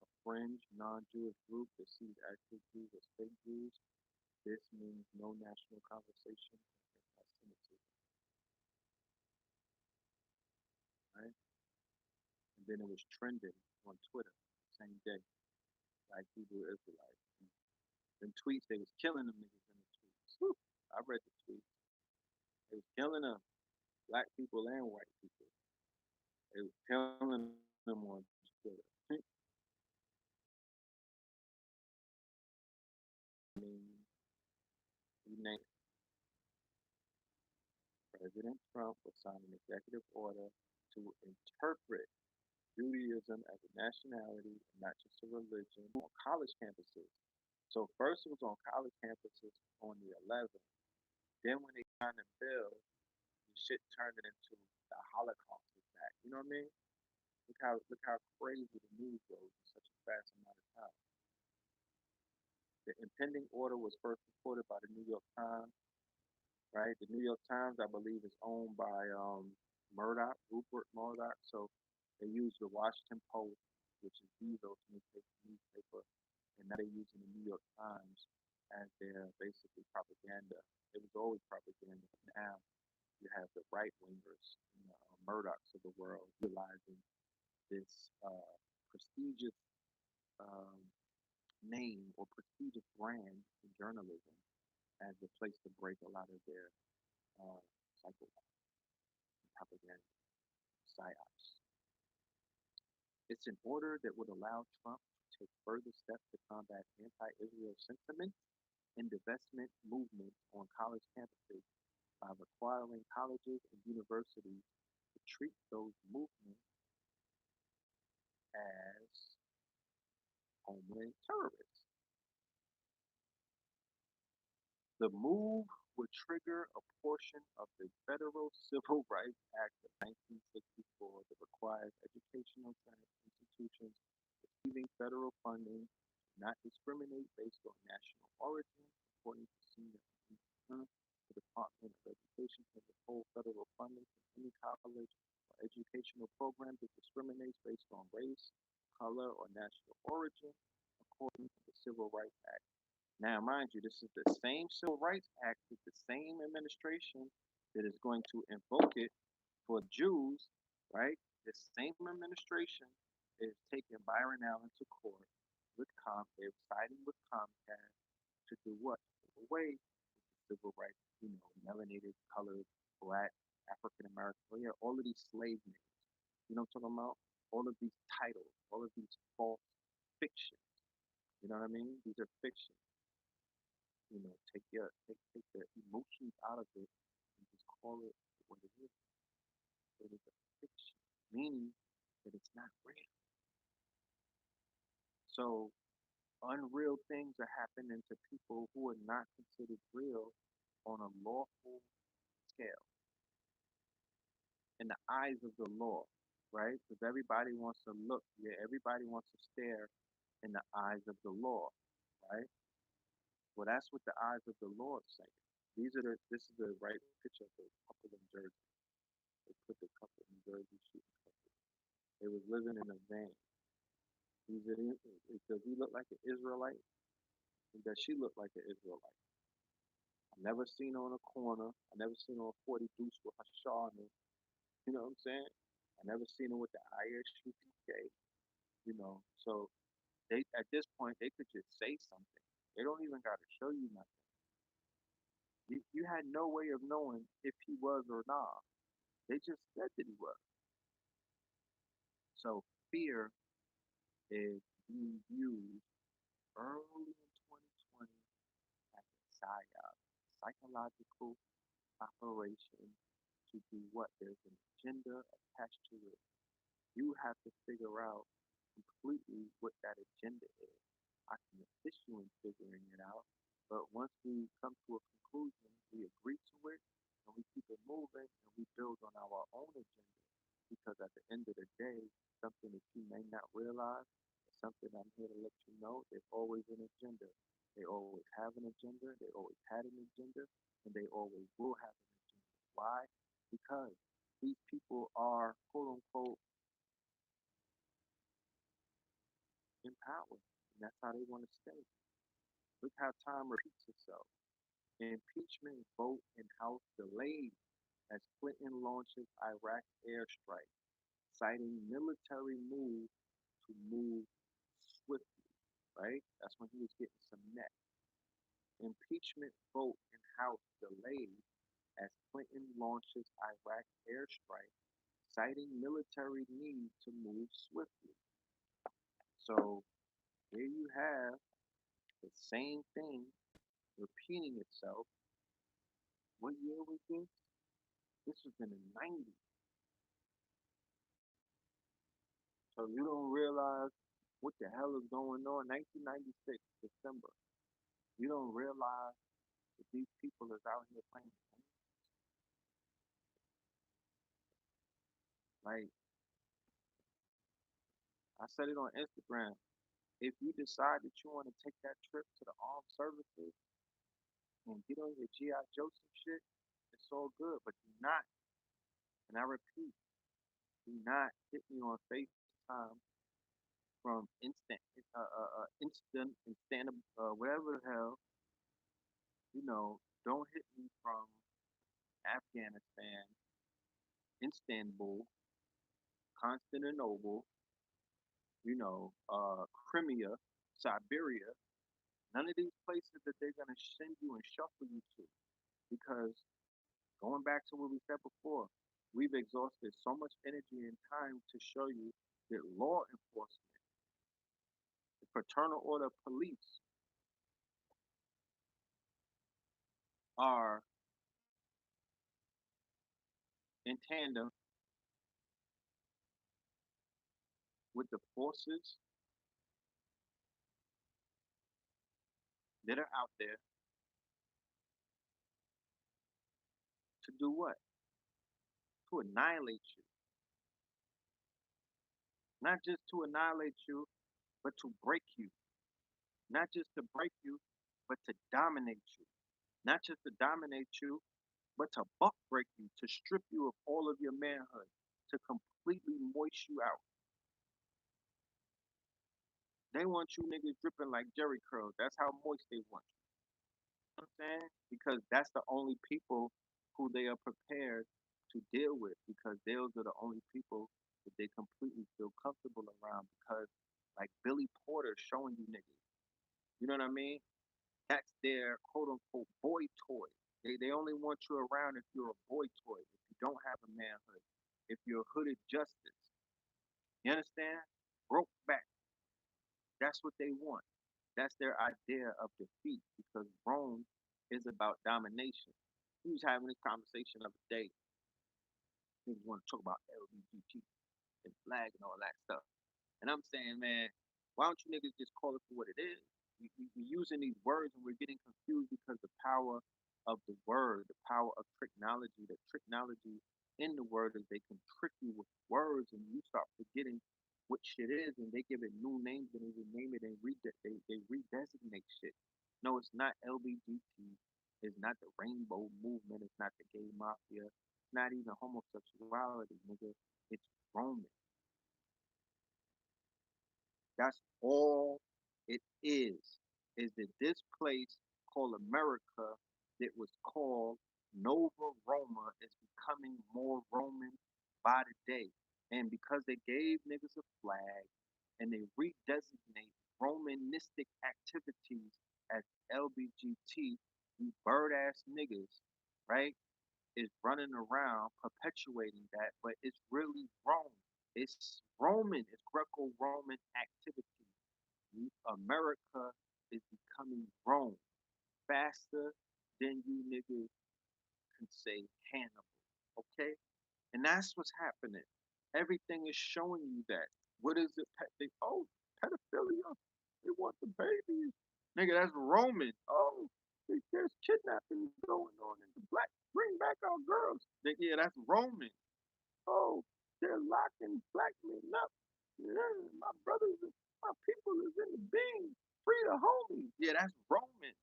a fringe, non-Jewish group that sees actual Jews as fake Jews. This means no national conversation on anti-Semitism, right? And then it was trending on Twitter the same day, like Hebrew Israelites. And tweets, they was killing them niggas in the tweets. Whew. I read the tweets. They was killing them, black people and white people. They was killing them on Twitter. I mean, he named President Trump will sign an executive order to interpret Judaism as a nationality and not just a religion on college campuses. So first it was on college campuses on the 11th. Then when they signed the bill, the shit turned it into the Holocaust is back. You know what I mean? Look how crazy the news goes in such a fast amount of time. The impending order was first reported by the New York Times, right? The New York Times, I believe, is owned by Murdoch, Rupert Murdoch. So they use the Washington Post, which is Bezos' newspaper, and now they're using the New York Times as their basically propaganda. It was always propaganda. Now you have the right wingers, the Murdochs of the world, utilizing this prestigious um, name or prestigious brand in journalism as a place to break a lot of their uh, psycho propaganda psyops. It's an order that would allow Trump to take further steps to combat anti-Israel sentiment and divestment movements on college campuses by requiring colleges and universities to treat those movements as homeland terrorists. The move would trigger a portion of the Federal Civil Rights Act of 1964 that requires educational institutions receiving federal funding to not discriminate based on national origin, according to senior the Department of Education can withhold federal funding from any college or educational program that discriminates based on race, color, or national origin, according to the Civil Rights Act. Now, mind you, this is the same Civil Rights Act with the same administration that is going to invoke it for Jews, right? The same administration is taking Byron Allen to court with they're siding with Comcast to do what? Away with the civil rights, melanated, colored, black, African American, yeah, all of these slave names. You know what I'm talking about? All of these titles, all of these false fictions. You know what I mean? These are fiction. Take the emotions out of it and just call it. what it is. It is a fiction, meaning that it's not real. So unreal things are happening to people who are not considered real on a lawful scale in the eyes of the law, right? Because everybody wants to look, yeah, everybody wants to stare in the eyes of the law, right? Well, that's what the eyes of the law is saying. This is the right picture of the couple in Jersey. They put the couple in Jersey shooting couple. They was living in a van. Does he look like an Israelite? And does she look like an Israelite? I never seen her on a corner. I never seen her on 40 deuce with her shawl in it. You know what I'm saying? I never seen her with the ISUPK. You know, so they at this point they could just say something. They don't even got to show you nothing. You had no way of knowing if he was or not. They just said that he was. So fear is being used early in 2020 as a psyop, psychological operation to do what? There's an agenda attached to it. You have to figure out completely what that agenda is. I can assist you in figuring it out, but once we come to a conclusion, we agree to it and we keep it moving and we build on our own agenda. Because at the end of the day, something that you may not realize is something I'm here to let you know. There's always an agenda. They always have an agenda. They always had an agenda, and they always will have an agenda. Why? Because these people are quote unquote in power. And that's how they want to stay. Look how time repeats itself. Impeachment vote in House delayed as Clinton launches Iraq airstrike, citing military move to move swiftly, right? That's when he was getting some neck. Impeachment vote in House delayed as Clinton launches Iraq airstrike, citing military need to move swiftly. So here you have the same thing repeating itself. What year was this? This was in the 90s. So you don't realize what the hell is going on. 1996, December. You don't realize that these people is out here playing games. Like I said it on Instagram. If you decide that you want to take that trip to the armed services and get on your G.I. Joseph shit, it's all good. But do not, and I repeat, do not hit me on FaceTime from instant, whatever the hell, don't hit me from Afghanistan, Istanbul, Constantinople, Crimea, Siberia. None of these places that they're gonna send you and shuffle you to, because going back to what we said before, we've exhausted so much energy and time to show you that law enforcement, the fraternal order police, are in tandem with the forces that are out there to do what? To annihilate you. Not just to annihilate you, but to break you. Not just to break you, but to dominate you. Not just to dominate you, but to buck break you, to strip you of all of your manhood, to completely moist you out. They want you niggas dripping like Jerry curls. That's how moist they want you. You know what I'm saying? Because that's the only people who they are prepared to deal with, because those are the only people that they completely feel comfortable around, because like Billy Porter showing you niggas. You know what I mean? That's their quote unquote boy toy. They only want you around if you're a boy toy, if you don't have a manhood, if you're hooded justice. You understand? Broke back. That's what they want. That's their idea of defeat, because Rome is about domination. He was having this conversation the other day. Niggas want to talk about LGBT and flag and all that stuff. And I'm saying, man, why don't you niggas just call it for what it is? We're using these words and we're getting confused because the power of the word, the power of technology, the technology in the word is they can trick you with words and you start forgetting what shit is and they give it new names and they rename it and they redesignate shit. No, it's not LGBT. It's not the rainbow movement. It's not the gay mafia. It's not even homosexuality, nigga. It's Roman. That's all it is. Is that this place called America that was called Nova Roma is becoming more Roman by the day. And because they gave niggas a flag and they redesignate Romanistic activities as LBGT, you bird ass niggas, right, is running around perpetuating that, but it's really Rome. It's Roman, it's Greco Roman activity. America is becoming Rome faster than you niggas can say Hannibal. Okay? And that's what's happening. Everything is showing you that. What is it? Oh, pedophilia. They want the babies. Nigga, that's Roman. Oh, there's kidnapping going on in the black. Bring back our girls. Nigga, yeah, that's Roman. Oh, they're locking black men up. Yeah, my brothers, my people is in the bean. Free the homies. Yeah, that's Roman.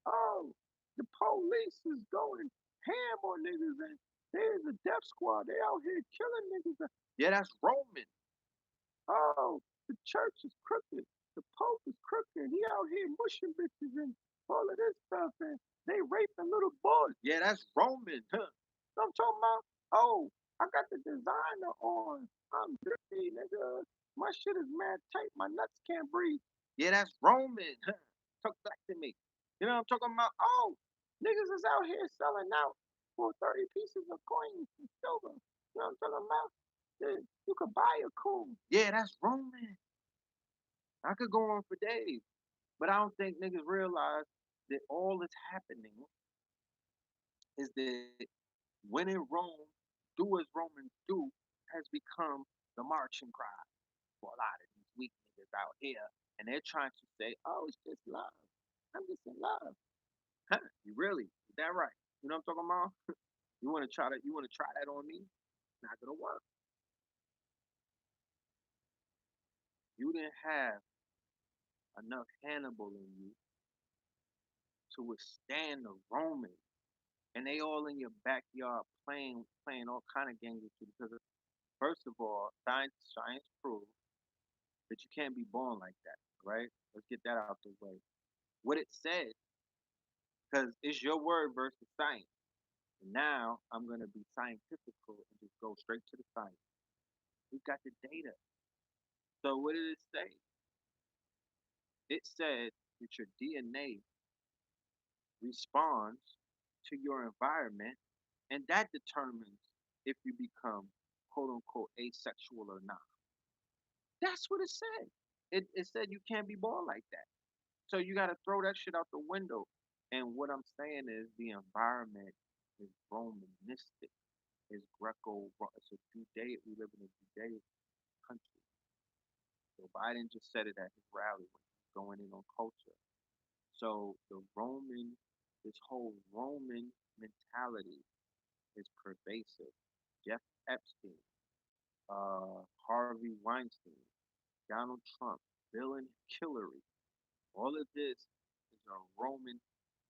Oh, the police is going ham on niggas and there's a death squad. They out here killing niggas. Yeah, that's Roman. Oh, the church is crooked. The Pope is crooked. He out here mushing bitches and all of this stuff. And they raping little boys. Yeah, that's Roman. Huh? So I'm talking about, oh, I got the designer on. I'm dirty, nigga. My shit is mad tight. My nuts can't breathe. Yeah, that's Roman. Huh? Talk back to me. You know what I'm talking about? Oh, niggas is out here selling out for 30 pieces of coins and silver. You know what I'm talking about? You could buy a coon. Yeah, that's Roman. I could go on for days. But I don't think niggas realize that all that's happening is that when in Rome, do as Romans do has become the marching cry for a lot of these weak niggas out here. And they're trying to say, oh, it's just love. I'm just in love. Huh? You really? Is that right? You know what I'm talking about? You wanna try that on me? Not gonna work. You didn't have enough Hannibal in you to withstand the Romans, and they all in your backyard playing all kind of games with you because first of all, science proves that you can't be born like that, right? Let's get that out the way. What it said, because it's your word versus science. Now I'm gonna be scientifical and just go straight to the science. We got the data. So what did it say? It said that your DNA responds to your environment, and that determines if you become quote unquote asexual or not. That's what it said. It said you can't be born like that. So you got to throw that shit out the window. And what I'm saying is the environment is Romanistic, is Greco, it's a Judaic. We live in a Judaic country. So Biden just said it at his rally when he was going in on culture. So this whole Roman mentality is pervasive. Jeff Epstein, Harvey Weinstein, Donald Trump, Bill and Hillary, all of this is a Roman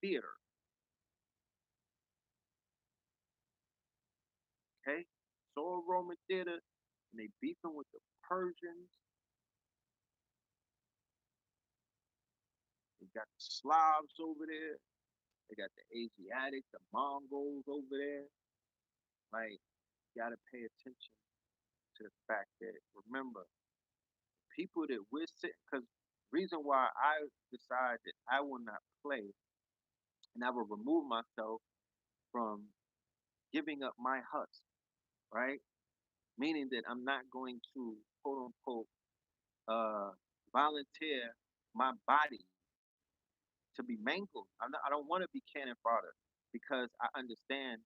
theater. Okay, it's all Roman theater, and they beefing with the Persians. They got the Slavs over there. They got the Asiatics, the Mongols over there. Like, you gotta pay attention to the fact that remember people that we're sitting because reason why I decide that I will not play and I will remove myself from giving up my husk, right? Meaning that I'm not going to quote unquote uh, volunteer my body to be mangled. I don't want to be cannon fodder because I understand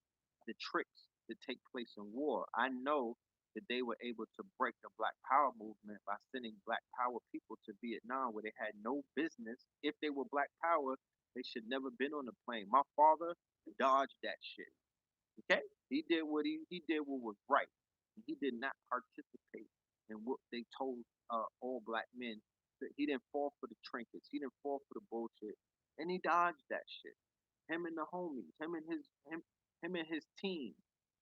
the tricks to take place in war. I know that they were able to break the Black Power movement by sending Black Power people to Vietnam where they had no business. If they were Black Power, they should never been on the plane. My father dodged that shit. Okay, he did what was right. He did not participate in what they told all black men. He didn't fall for the trinkets. He didn't fall for the bullshit, and he dodged that shit. Him and the homies, him and his team.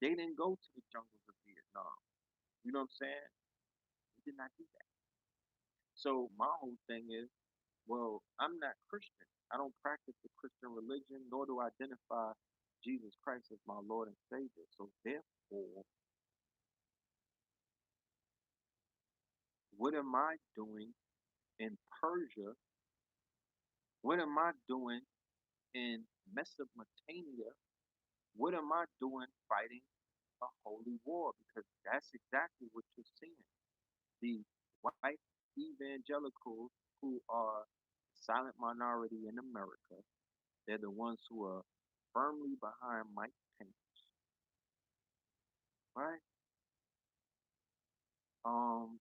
They didn't go to the jungles of Vietnam. You know what I'm saying? He did not do that. So my whole thing is, well, I'm not Christian. I don't practice the Christian religion, nor do I identify Jesus Christ as my Lord and Savior. So therefore, what am I doing in Persia? What am I doing in Mesopotamia? What am I doing fighting a holy war? Because that's exactly what you're seeing. The white evangelicals who are silent minority in America, they're the ones who are firmly behind Mike Pence, right? Um,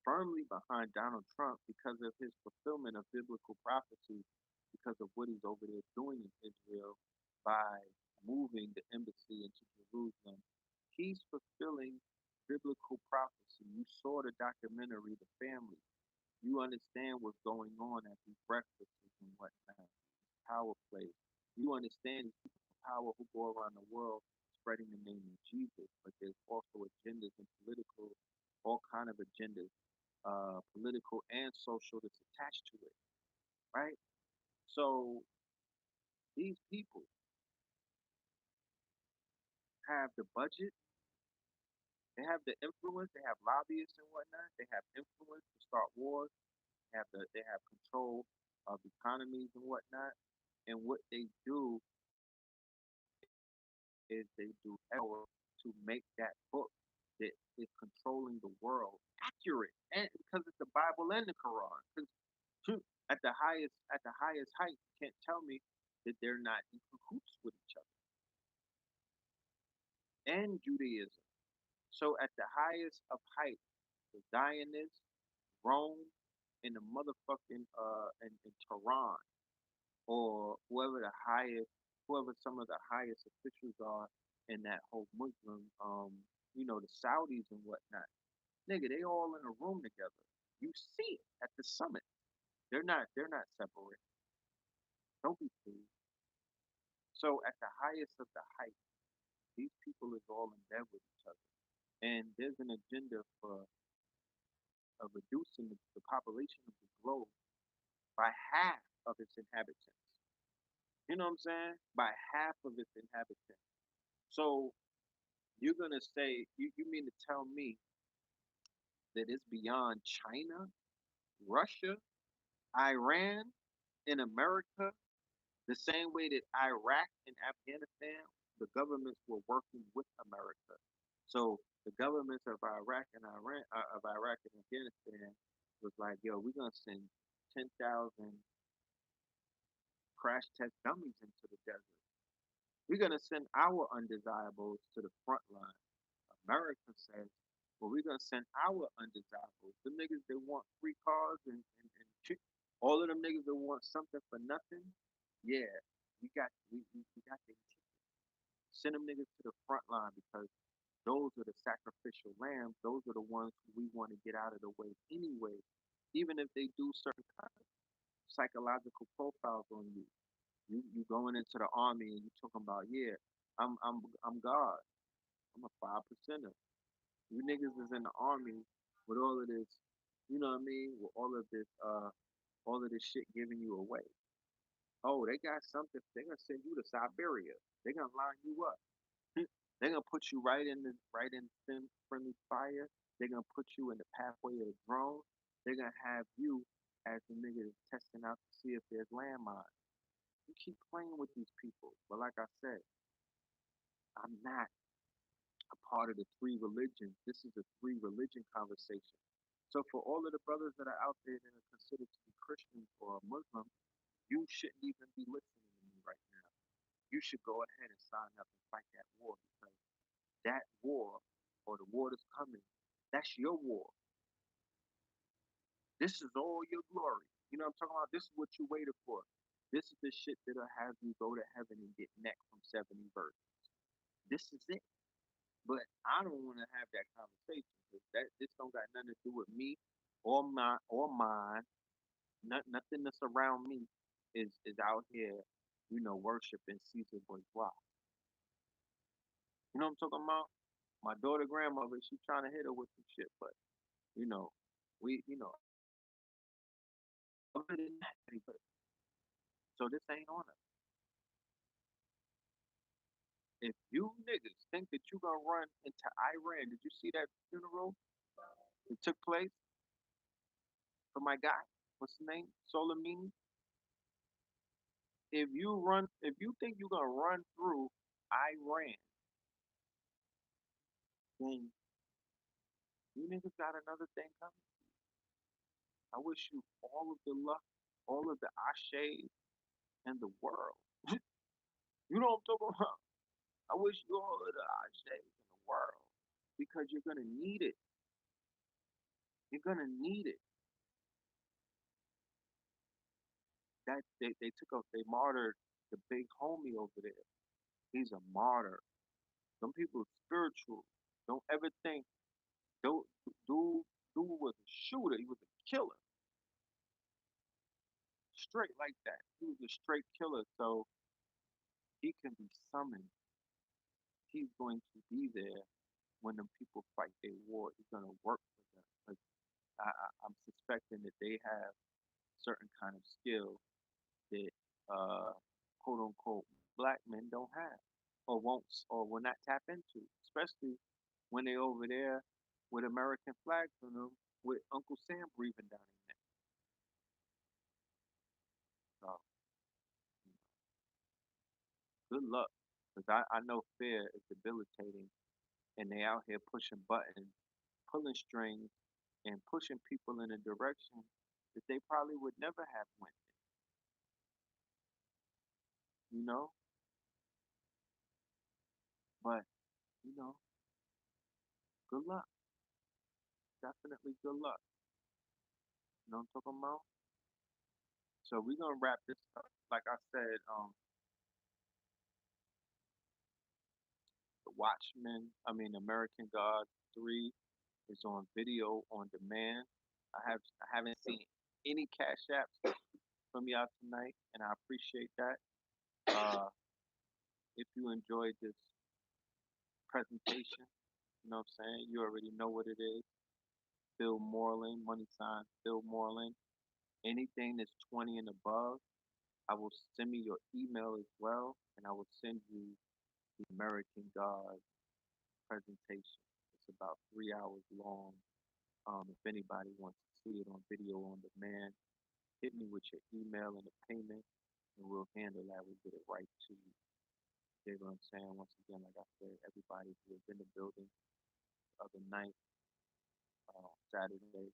Firmly behind Donald Trump because of his fulfillment of biblical prophecy, because of what he's over there doing in Israel by moving the embassy into Jerusalem. He's fulfilling biblical prophecy. You saw the documentary, The Family. You understand what's going on at these breakfasts and whatnot, power plays. You understand these people in power who go around the world spreading the name of Jesus, but there's also agendas and political, all kind of agendas, political and social that's attached to it, right? So these people have the budget, they have the influence, they have lobbyists and whatnot, they have influence to start wars, they have control of economies and whatnot. And what they do is they do power to make that book that is controlling the world accurate, and because it's the Bible and the Quran. Because at the highest height, you can't tell me that they're not in cahoots with each other and Judaism. So at the highest of height, the Zionists, Rome, and the motherfucking and Tehran, or whoever some of the highest officials are in that whole Muslim, the Saudis and whatnot. Nigga, they all in a room together. You see it at the summit. They're not separate. Don't be fooled. So at the highest of the height, these people is all in bed with each other. And there's an agenda for reducing the population of the globe by half of its inhabitants. You know what I'm saying? By half of its inhabitants. So you're gonna say you mean to tell me that it's beyond China, Russia, Iran, and America, the same way that Iraq and Afghanistan, the governments were working with America. So the governments of Iraq and Afghanistan was like, yo, we're gonna send 10,000 crash test dummies into the desert. We're gonna send our undesirables to the front line. America says, well, we're gonna send our undesirables, the niggas that want free cars and all of them niggas that want something for nothing. Yeah, we got the send them niggas to the front line because those are the sacrificial lambs. Those are the ones who we want to get out of the way anyway, even if they do certain kind of psychological profiles on you. You going into the army and you talking about, yeah, I'm God. I'm a 5%er. You niggas is in the army with all of this, you know what I mean? With all of this shit giving you away. Oh, they got something. They're gonna send you to Siberia. They're gonna line you up. They're gonna put you right in friendly fire. They're gonna put you in the pathway of the drone. They're gonna have you as the nigga that's testing out to see if there's landmines. You keep playing with these people, but like I said, I'm not a part of the three religions. This is a three religion conversation. So for all of the brothers that are out there that are considered to be Christians or Muslim, you shouldn't even be listening to me right now. you should go ahead and sign up and fight that war because that war or the war that's coming, that's your war. This is all your glory. You know what I'm talking about? This is what you waited for. This is the shit that'll have you go to heaven and get neck from 70 verses. This is it. But I don't want to have that conversation because this don't got nothing to do with me or mine. Nothing that's around me is out here, worshiping Caesar Bourgeois. You know what I'm talking about? My daughter grandmother, she trying to hit her with some shit, but you know, we other than that, so this ain't on us. If you niggas think that you gonna run into Iran, did you see that funeral that took place for my guy? What's his name? Soleimani. If you think you're gonna run through Iran, then you niggas got another thing coming. I wish you all of the luck, all of the ashes in the world. You know what I'm talking about? I wish you all of the ashes in the world because you're gonna need it. You're gonna need it. That they martyred the big homie over there. He's a martyr. Some people are spiritual. Don't ever think dude, dude, dude was a shooter. He was a killer, straight like that. He was a straight killer. So he can be summoned. He's going to be there when the people fight their war. He's going to work for them. Like I'm suspecting that they have certain kind of skill that quote unquote black men don't have or won't or will not tap into, especially when they over there with American flags on them with Uncle Sam breathing down their neck. So good luck, because I know fear is debilitating, and they out here pushing buttons, pulling strings, and pushing people in a direction that they probably would never have went. You know, but you know, good luck. Definitely good luck. You know what I'm talking about? So we're gonna wrap this up. Like I said, the Watchmen, American Gods 3 is on video on demand. I haven't seen any cash apps from y'all tonight, and I appreciate that. Uh, if you enjoyed this presentation, you know what I'm saying? You already know what it is. PhilMoreland, money sign, PhilMoreland. Anything that's 20 and above, I will send me your email as well, and I will send you the American God presentation. It's about 3 hours long. If anybody wants to see it on video on demand, hit me with your email and the payment, and we'll handle that. We'll get it right to you. You know what I'm saying? Once again, like I said, everybody who was in the building the other night, Saturday,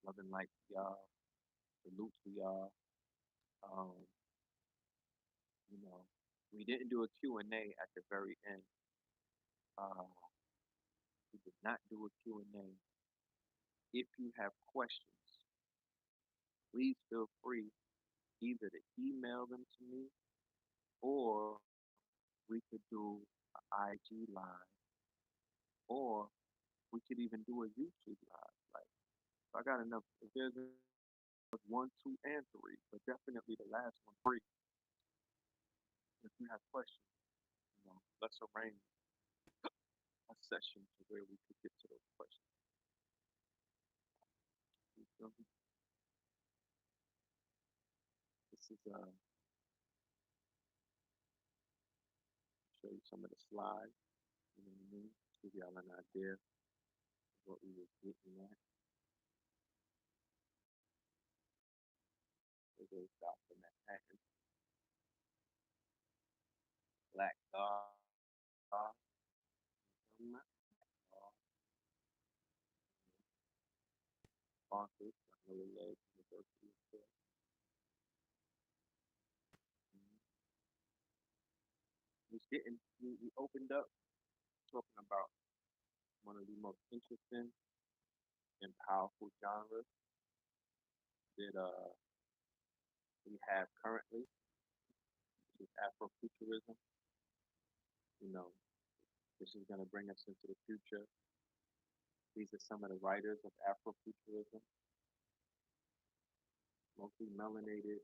love and light to y'all, salute to y'all. Um, you know, we didn't do a Q&A at the very end. Uh, we did not do a Q&A. If you have questions, please feel free either to email them to me or we could do an IG live or we could even do a YouTube live. Like, if I got enough, if there's one, two, and three, but definitely the last one, three. If you have questions, let's arrange a session to where we could get to those questions. You feel me? This is show you some of the slides. You know what I mean? Give y'all an idea of what we were getting at. It goes Dr. Manhattan, Black Dog, sponsors, Little Legs University. We opened up talking about one of the most interesting and powerful genres that we have currently, which is Afrofuturism. You know, this is going to bring us into the future. These are some of the writers of Afrofuturism, mostly melanated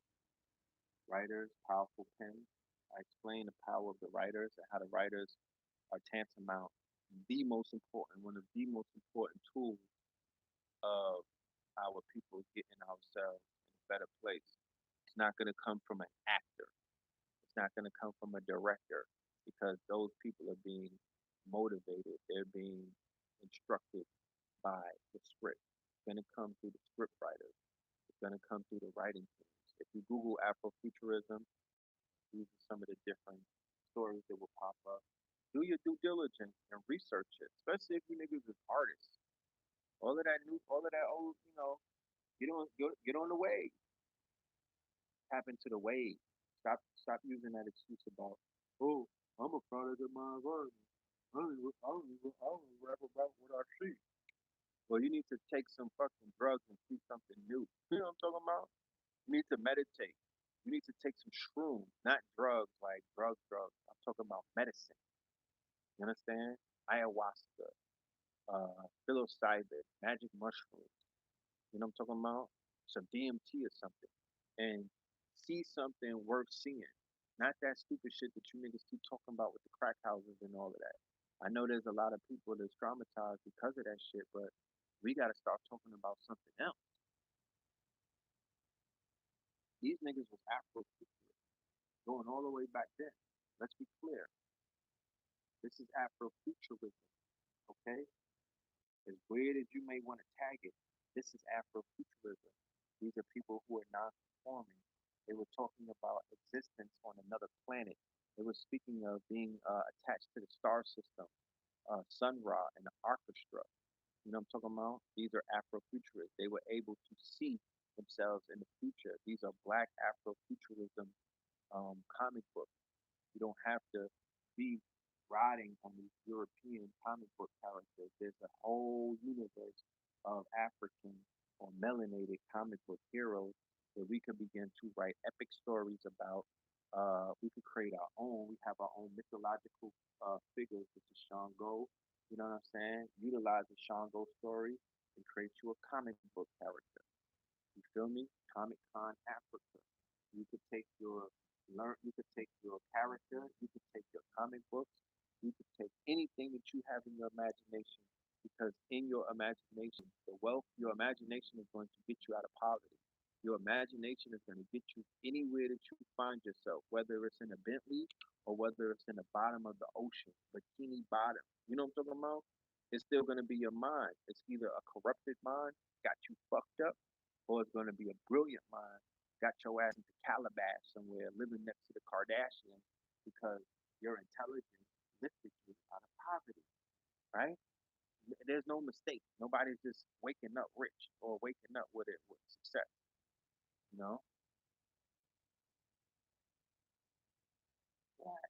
writers, powerful pens. I explain the power of the writers and how the writers are tantamount, one of the most important tools of our people getting ourselves in a better place. It's not going to come from an actor. It's not going to come from a director because those people are being motivated. They're being instructed by the script. It's going to come through the script writers. It's going to come through the writing teams. If you Google Afrofuturism, these are some of the different stories that will pop up. Do your due diligence and research it, especially if you niggas is artists. All of that old, get on the wave. Tap into the wave. Stop using that excuse about, oh, I'm a product of my environment. I only rap about what I see. Well, you need to take some fucking drugs and see something new. You know what I'm talking about? You need to meditate. You need to take some shrooms, not drugs like drugs. I'm talking about medicine. You understand? Ayahuasca, psilocybin, magic mushrooms. You know what I'm talking about? Some DMT or something. And see something worth seeing. Not that stupid shit that you niggas keep talking about with the crack houses and all of that. I know there's a lot of people that's traumatized because of that shit, but we got to start talking about something else. These niggas was Afro going all the way back then. Let's be clear. This is Afrofuturism, okay? As weird as you may want to tag it, this is Afrofuturism. These are people who are non-conforming. They were talking about existence on another planet. They were speaking of being attached to the star system, Sun Ra, and the orchestra. You know what I'm talking about? These are Afrofuturists. They were able to see themselves in the future. These are black Afrofuturism comic books. You don't have to be riding on these European comic book characters. There's a whole universe of African or melanated comic book heroes that we could begin to write epic stories about. We could create our own. We have our own mythological figures, which is Shango. You know what I'm saying? Utilize the Shango story and create you a comic book character. You feel me? Comic Con Africa. You could take your you could take your character, you could take your comic books, you could take anything that you have in your imagination because in your imagination, your imagination is going to get you out of poverty. Your imagination is going to get you anywhere that you find yourself, whether it's in a Bentley or whether it's in the bottom of the ocean, bikini bottom. You know what I'm talking about? It's still going to be your mind. It's either a corrupted mind, got you fucked up, or it's going to be a brilliant mind, got your ass into Calabash somewhere, living next to the Kardashians because your intelligence lifted you out of poverty, right? There's no mistake. Nobody's just waking up rich or waking up with it with success. You know, black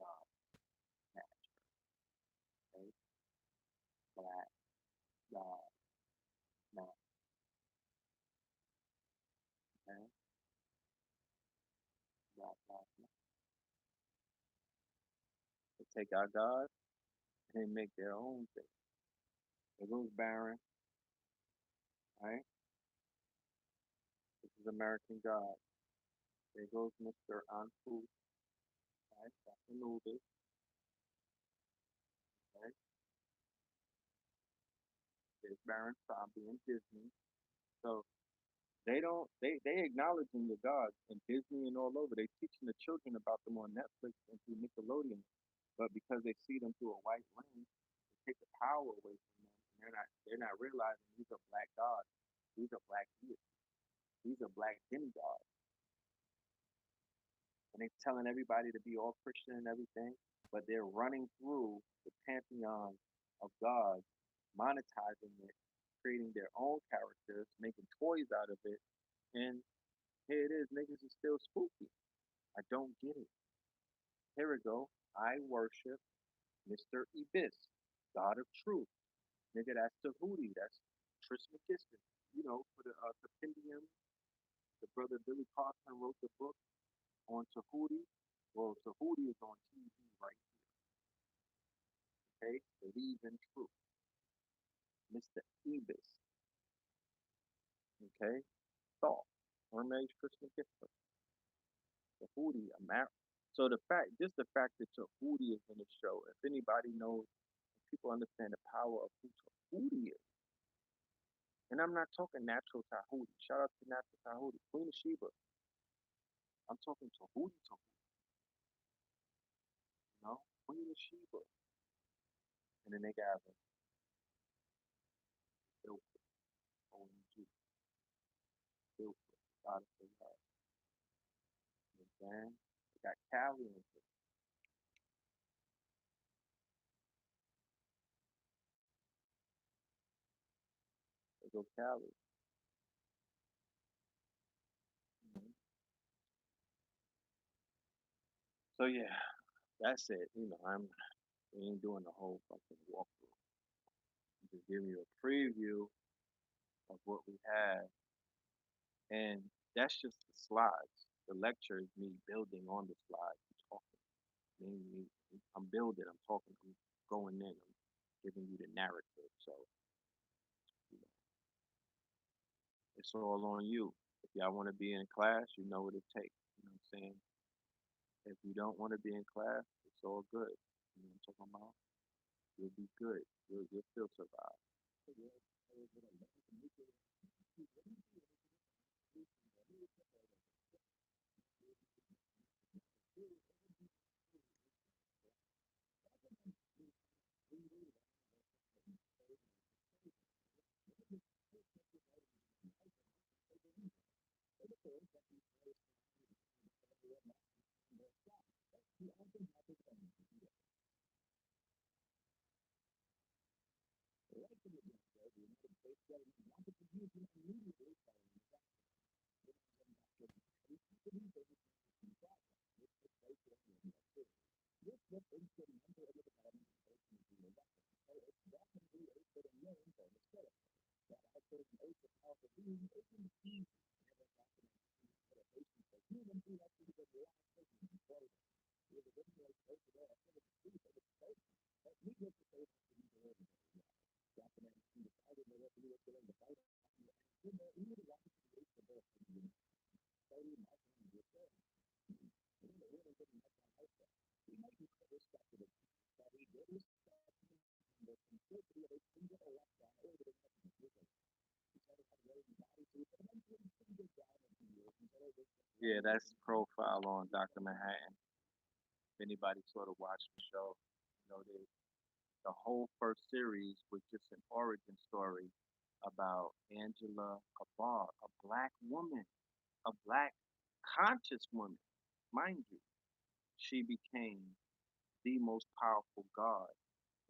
God, okay? Black God, not okay? Black God, not. They take our God and they make their own thing. There goes Baron, right? This is American God. There goes Mr. Anpu, right? That's Anubis, right? There's Baron Sabi and Disney. So they acknowledging the gods and Disney and all over. They teaching the children about them on Netflix and through Nickelodeon. But because they see them through a white lens, they take the power away from them. And they're not realizing these are black gods. These are black deities. These are black demigods. And they're telling everybody to be all Christian and everything, but they're running through the pantheon of gods, monetizing it, creating their own characters, making toys out of it, and here it is, niggas is still spooky. I don't get it. Here we go. I worship Mr. Ibis, God of Truth. Nigga, that's Tahuti. That's Tris McKiston. For the compendium, the brother Billy Carson wrote the book on Tahuti. Well, Tahuti is on TV right here, okay? Believe in Truth. Mr. Ibis, okay? Thought. Hermes Tris McKiston. Tahuti, So just the fact that Tahuti is in the show, if anybody knows, if people understand the power of who Tahuti is, and I'm not talking natural Tahuti. Shout out to natural Tahuti, Queen of Sheba. I'm talking Tahuti, Queen of Sheba. And then they got a Ilford, OMG, Ilford, goddess of love. You know what I'm saying? They got Cali in it. They go Cali. Mhm. So yeah, that's it. We ain't doing the whole fucking walkthrough. I'm just giving you a preview of what we have, and that's just the slides. The lecture is me building on the slides and talking. Me, I'm building. I'm talking. I'm going in. I'm giving you the narrative. So you know, it's all on you. If y'all want to be in class, you know what it takes. You know what I'm saying? If you don't want to be in class, it's all good. You know what I'm talking about? You'll be good. You'll still survive. Yeah, that's profile on Dr. Manhattan. If anybody sort of watched the show, the whole first series was just an origin story about Angela Kabar, a black woman, a black conscious woman, mind you. She became the most powerful god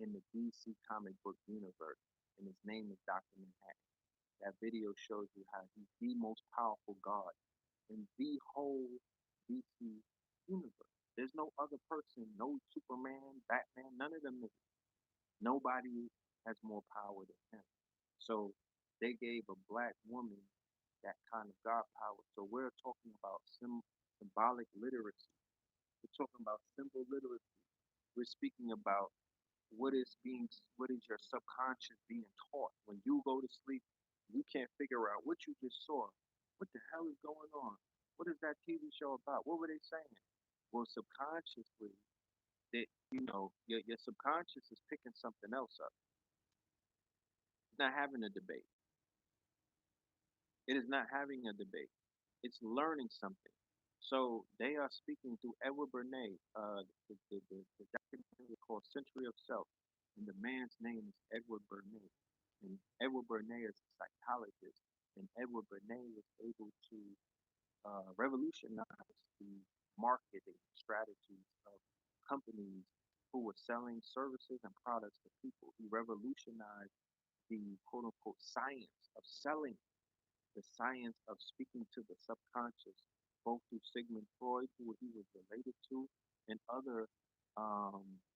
in the DC comic book universe, and his name is Dr. Manhattan. That video shows you how he's the most powerful god in the whole DC universe. There's no other person, no Superman, Batman, none of them. Nobody has more power than him. So they gave a black woman that kind of God power. So we're talking about symbolic literacy. We're talking about symbol literacy. We're speaking about what is your subconscious being taught when you go to sleep. You can't figure out what you just saw. What the hell is going on? What is that TV show about? What were they saying? Well, subconsciously, that your subconscious is picking something else up. It's not having a debate. It is not having a debate. It's learning something. So they are speaking through Edward Bernays. The documentary is called Century of Self, and the man's name is Edward Bernays. And Edward Bernays is a psychologist, and Edward Bernays was able to revolutionize the marketing strategies of companies who were selling services and products to people. He revolutionized the quote unquote science of selling, the science of speaking to the subconscious, both through Sigmund Freud, who he was related to, and other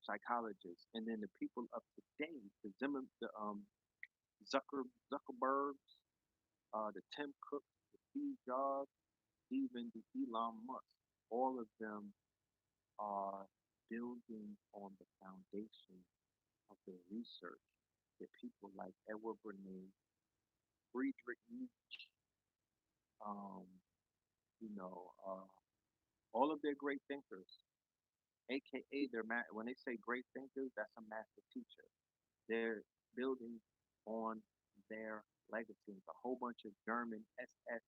psychologists, and then the people of today, the Zuckerbergs, the Tim Cooks, the Steve Jobs, even the Elon Musk, all of them are building on the foundation of their research that people like Edward Bernays, Friedrich Nietzsche, um, you know, all of their great thinkers, aka when they say great thinkers, that's a master teacher. They're building on their legacy. A whole bunch of German SS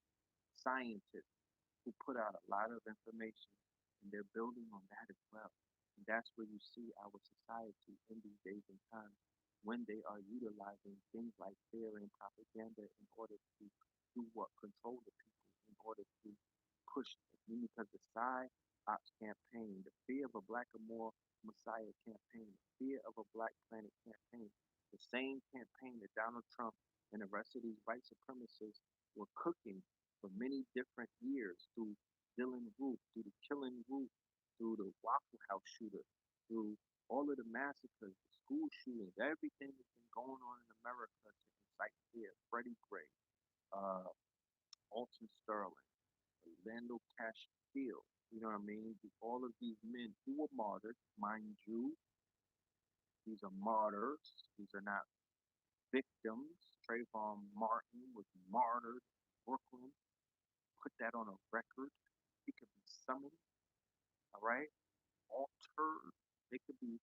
scientists who put out a lot of information, and they're building on that as well. And that's where you see our society in these days and times when they are utilizing things like fear and propaganda in order to do what? Control the people, in order to push them. Because the Ops campaign, the Fear of a Black or More Messiah campaign, the Fear of a Black Planet campaign, the same campaign that Donald Trump and the rest of these white supremacists were cooking for many different years through Dylan Roof, through the Killing Roof, through the Waffle House shooter, through all of the massacres, the school shootings, everything that's been going on in America to incite fear. Freddie Gray, uh, Alton Sterling, Orlando Castile, you know what I mean? All of these men who were martyred, mind you, these are martyrs. These are not victims. Trayvon Martin was martyred in Brooklyn. Put that on a record. He could be summoned, all right, altered. They could be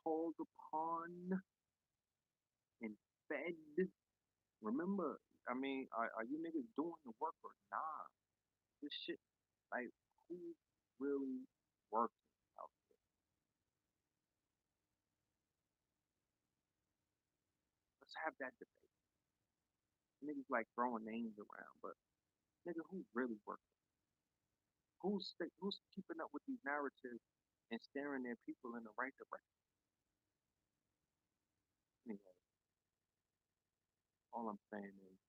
called upon and fed. Remember, I mean, are you niggas doing the work or nah? This shit, like, who's really working out there? Let's have that debate. Niggas like throwing names around, but nigga, who's really working? Who's keeping up with these narratives and steering their people in the right direction? Anyway, all I'm saying is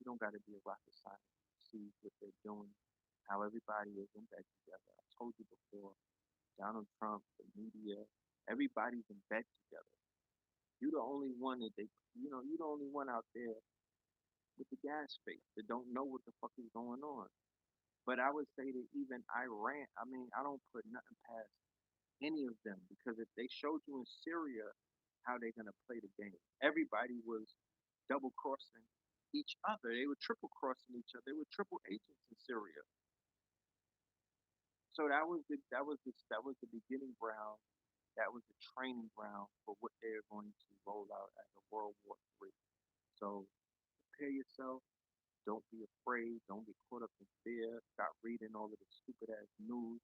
you don't got to be a rocket scientist to see what they're doing, how everybody is in bed together. I told you before, Donald Trump, the media, everybody's in bed together. You're the only one that you're the only one out there with the gas face that don't know what the fuck is going on. But I would say that even Iran, I mean, I don't put nothing past any of them because if they showed you in Syria how they're gonna play the game, everybody was double crossing each other. They were triple crossing each other. They were triple agents in Syria. So that was the beginning ground. That was the training ground for what they're going to roll out as a World War III. So prepare yourself. Don't be afraid. Don't get caught up in fear. Stop reading all of the stupid ass news.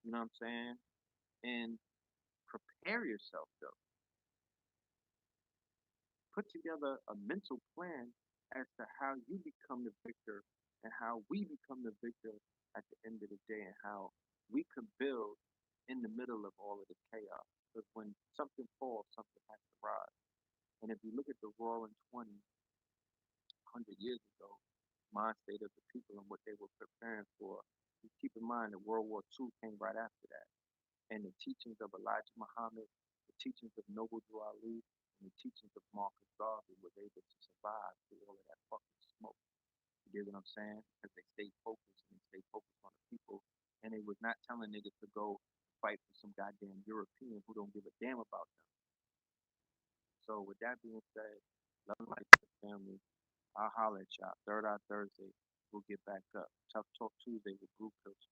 You know what I'm saying? And prepare yourself though. Put together a mental plan as to how you become the victor and how we become the victor at the end of the day and how we could build in the middle of all of the chaos. Because when something falls, something has to rise. And if you look at the Roaring 20, 100 years ago, mind state of the people and what they were preparing for, you keep in mind that World War II came right after that. And the teachings of Elijah Muhammad, the teachings of Noble Drew Ali, and the teachings of Marcus Garvey was able to survive through all of that fucking smoke. You get what I'm saying? Because they stayed focused and they stayed focused on the people. And they was not telling niggas to go fight for some goddamn European who don't give a damn about them. So with that being said, love and light to the family. I'll holler at y'all. Third Eye Thursday, we'll get back up. Tough Talk Tuesday with Group Coach.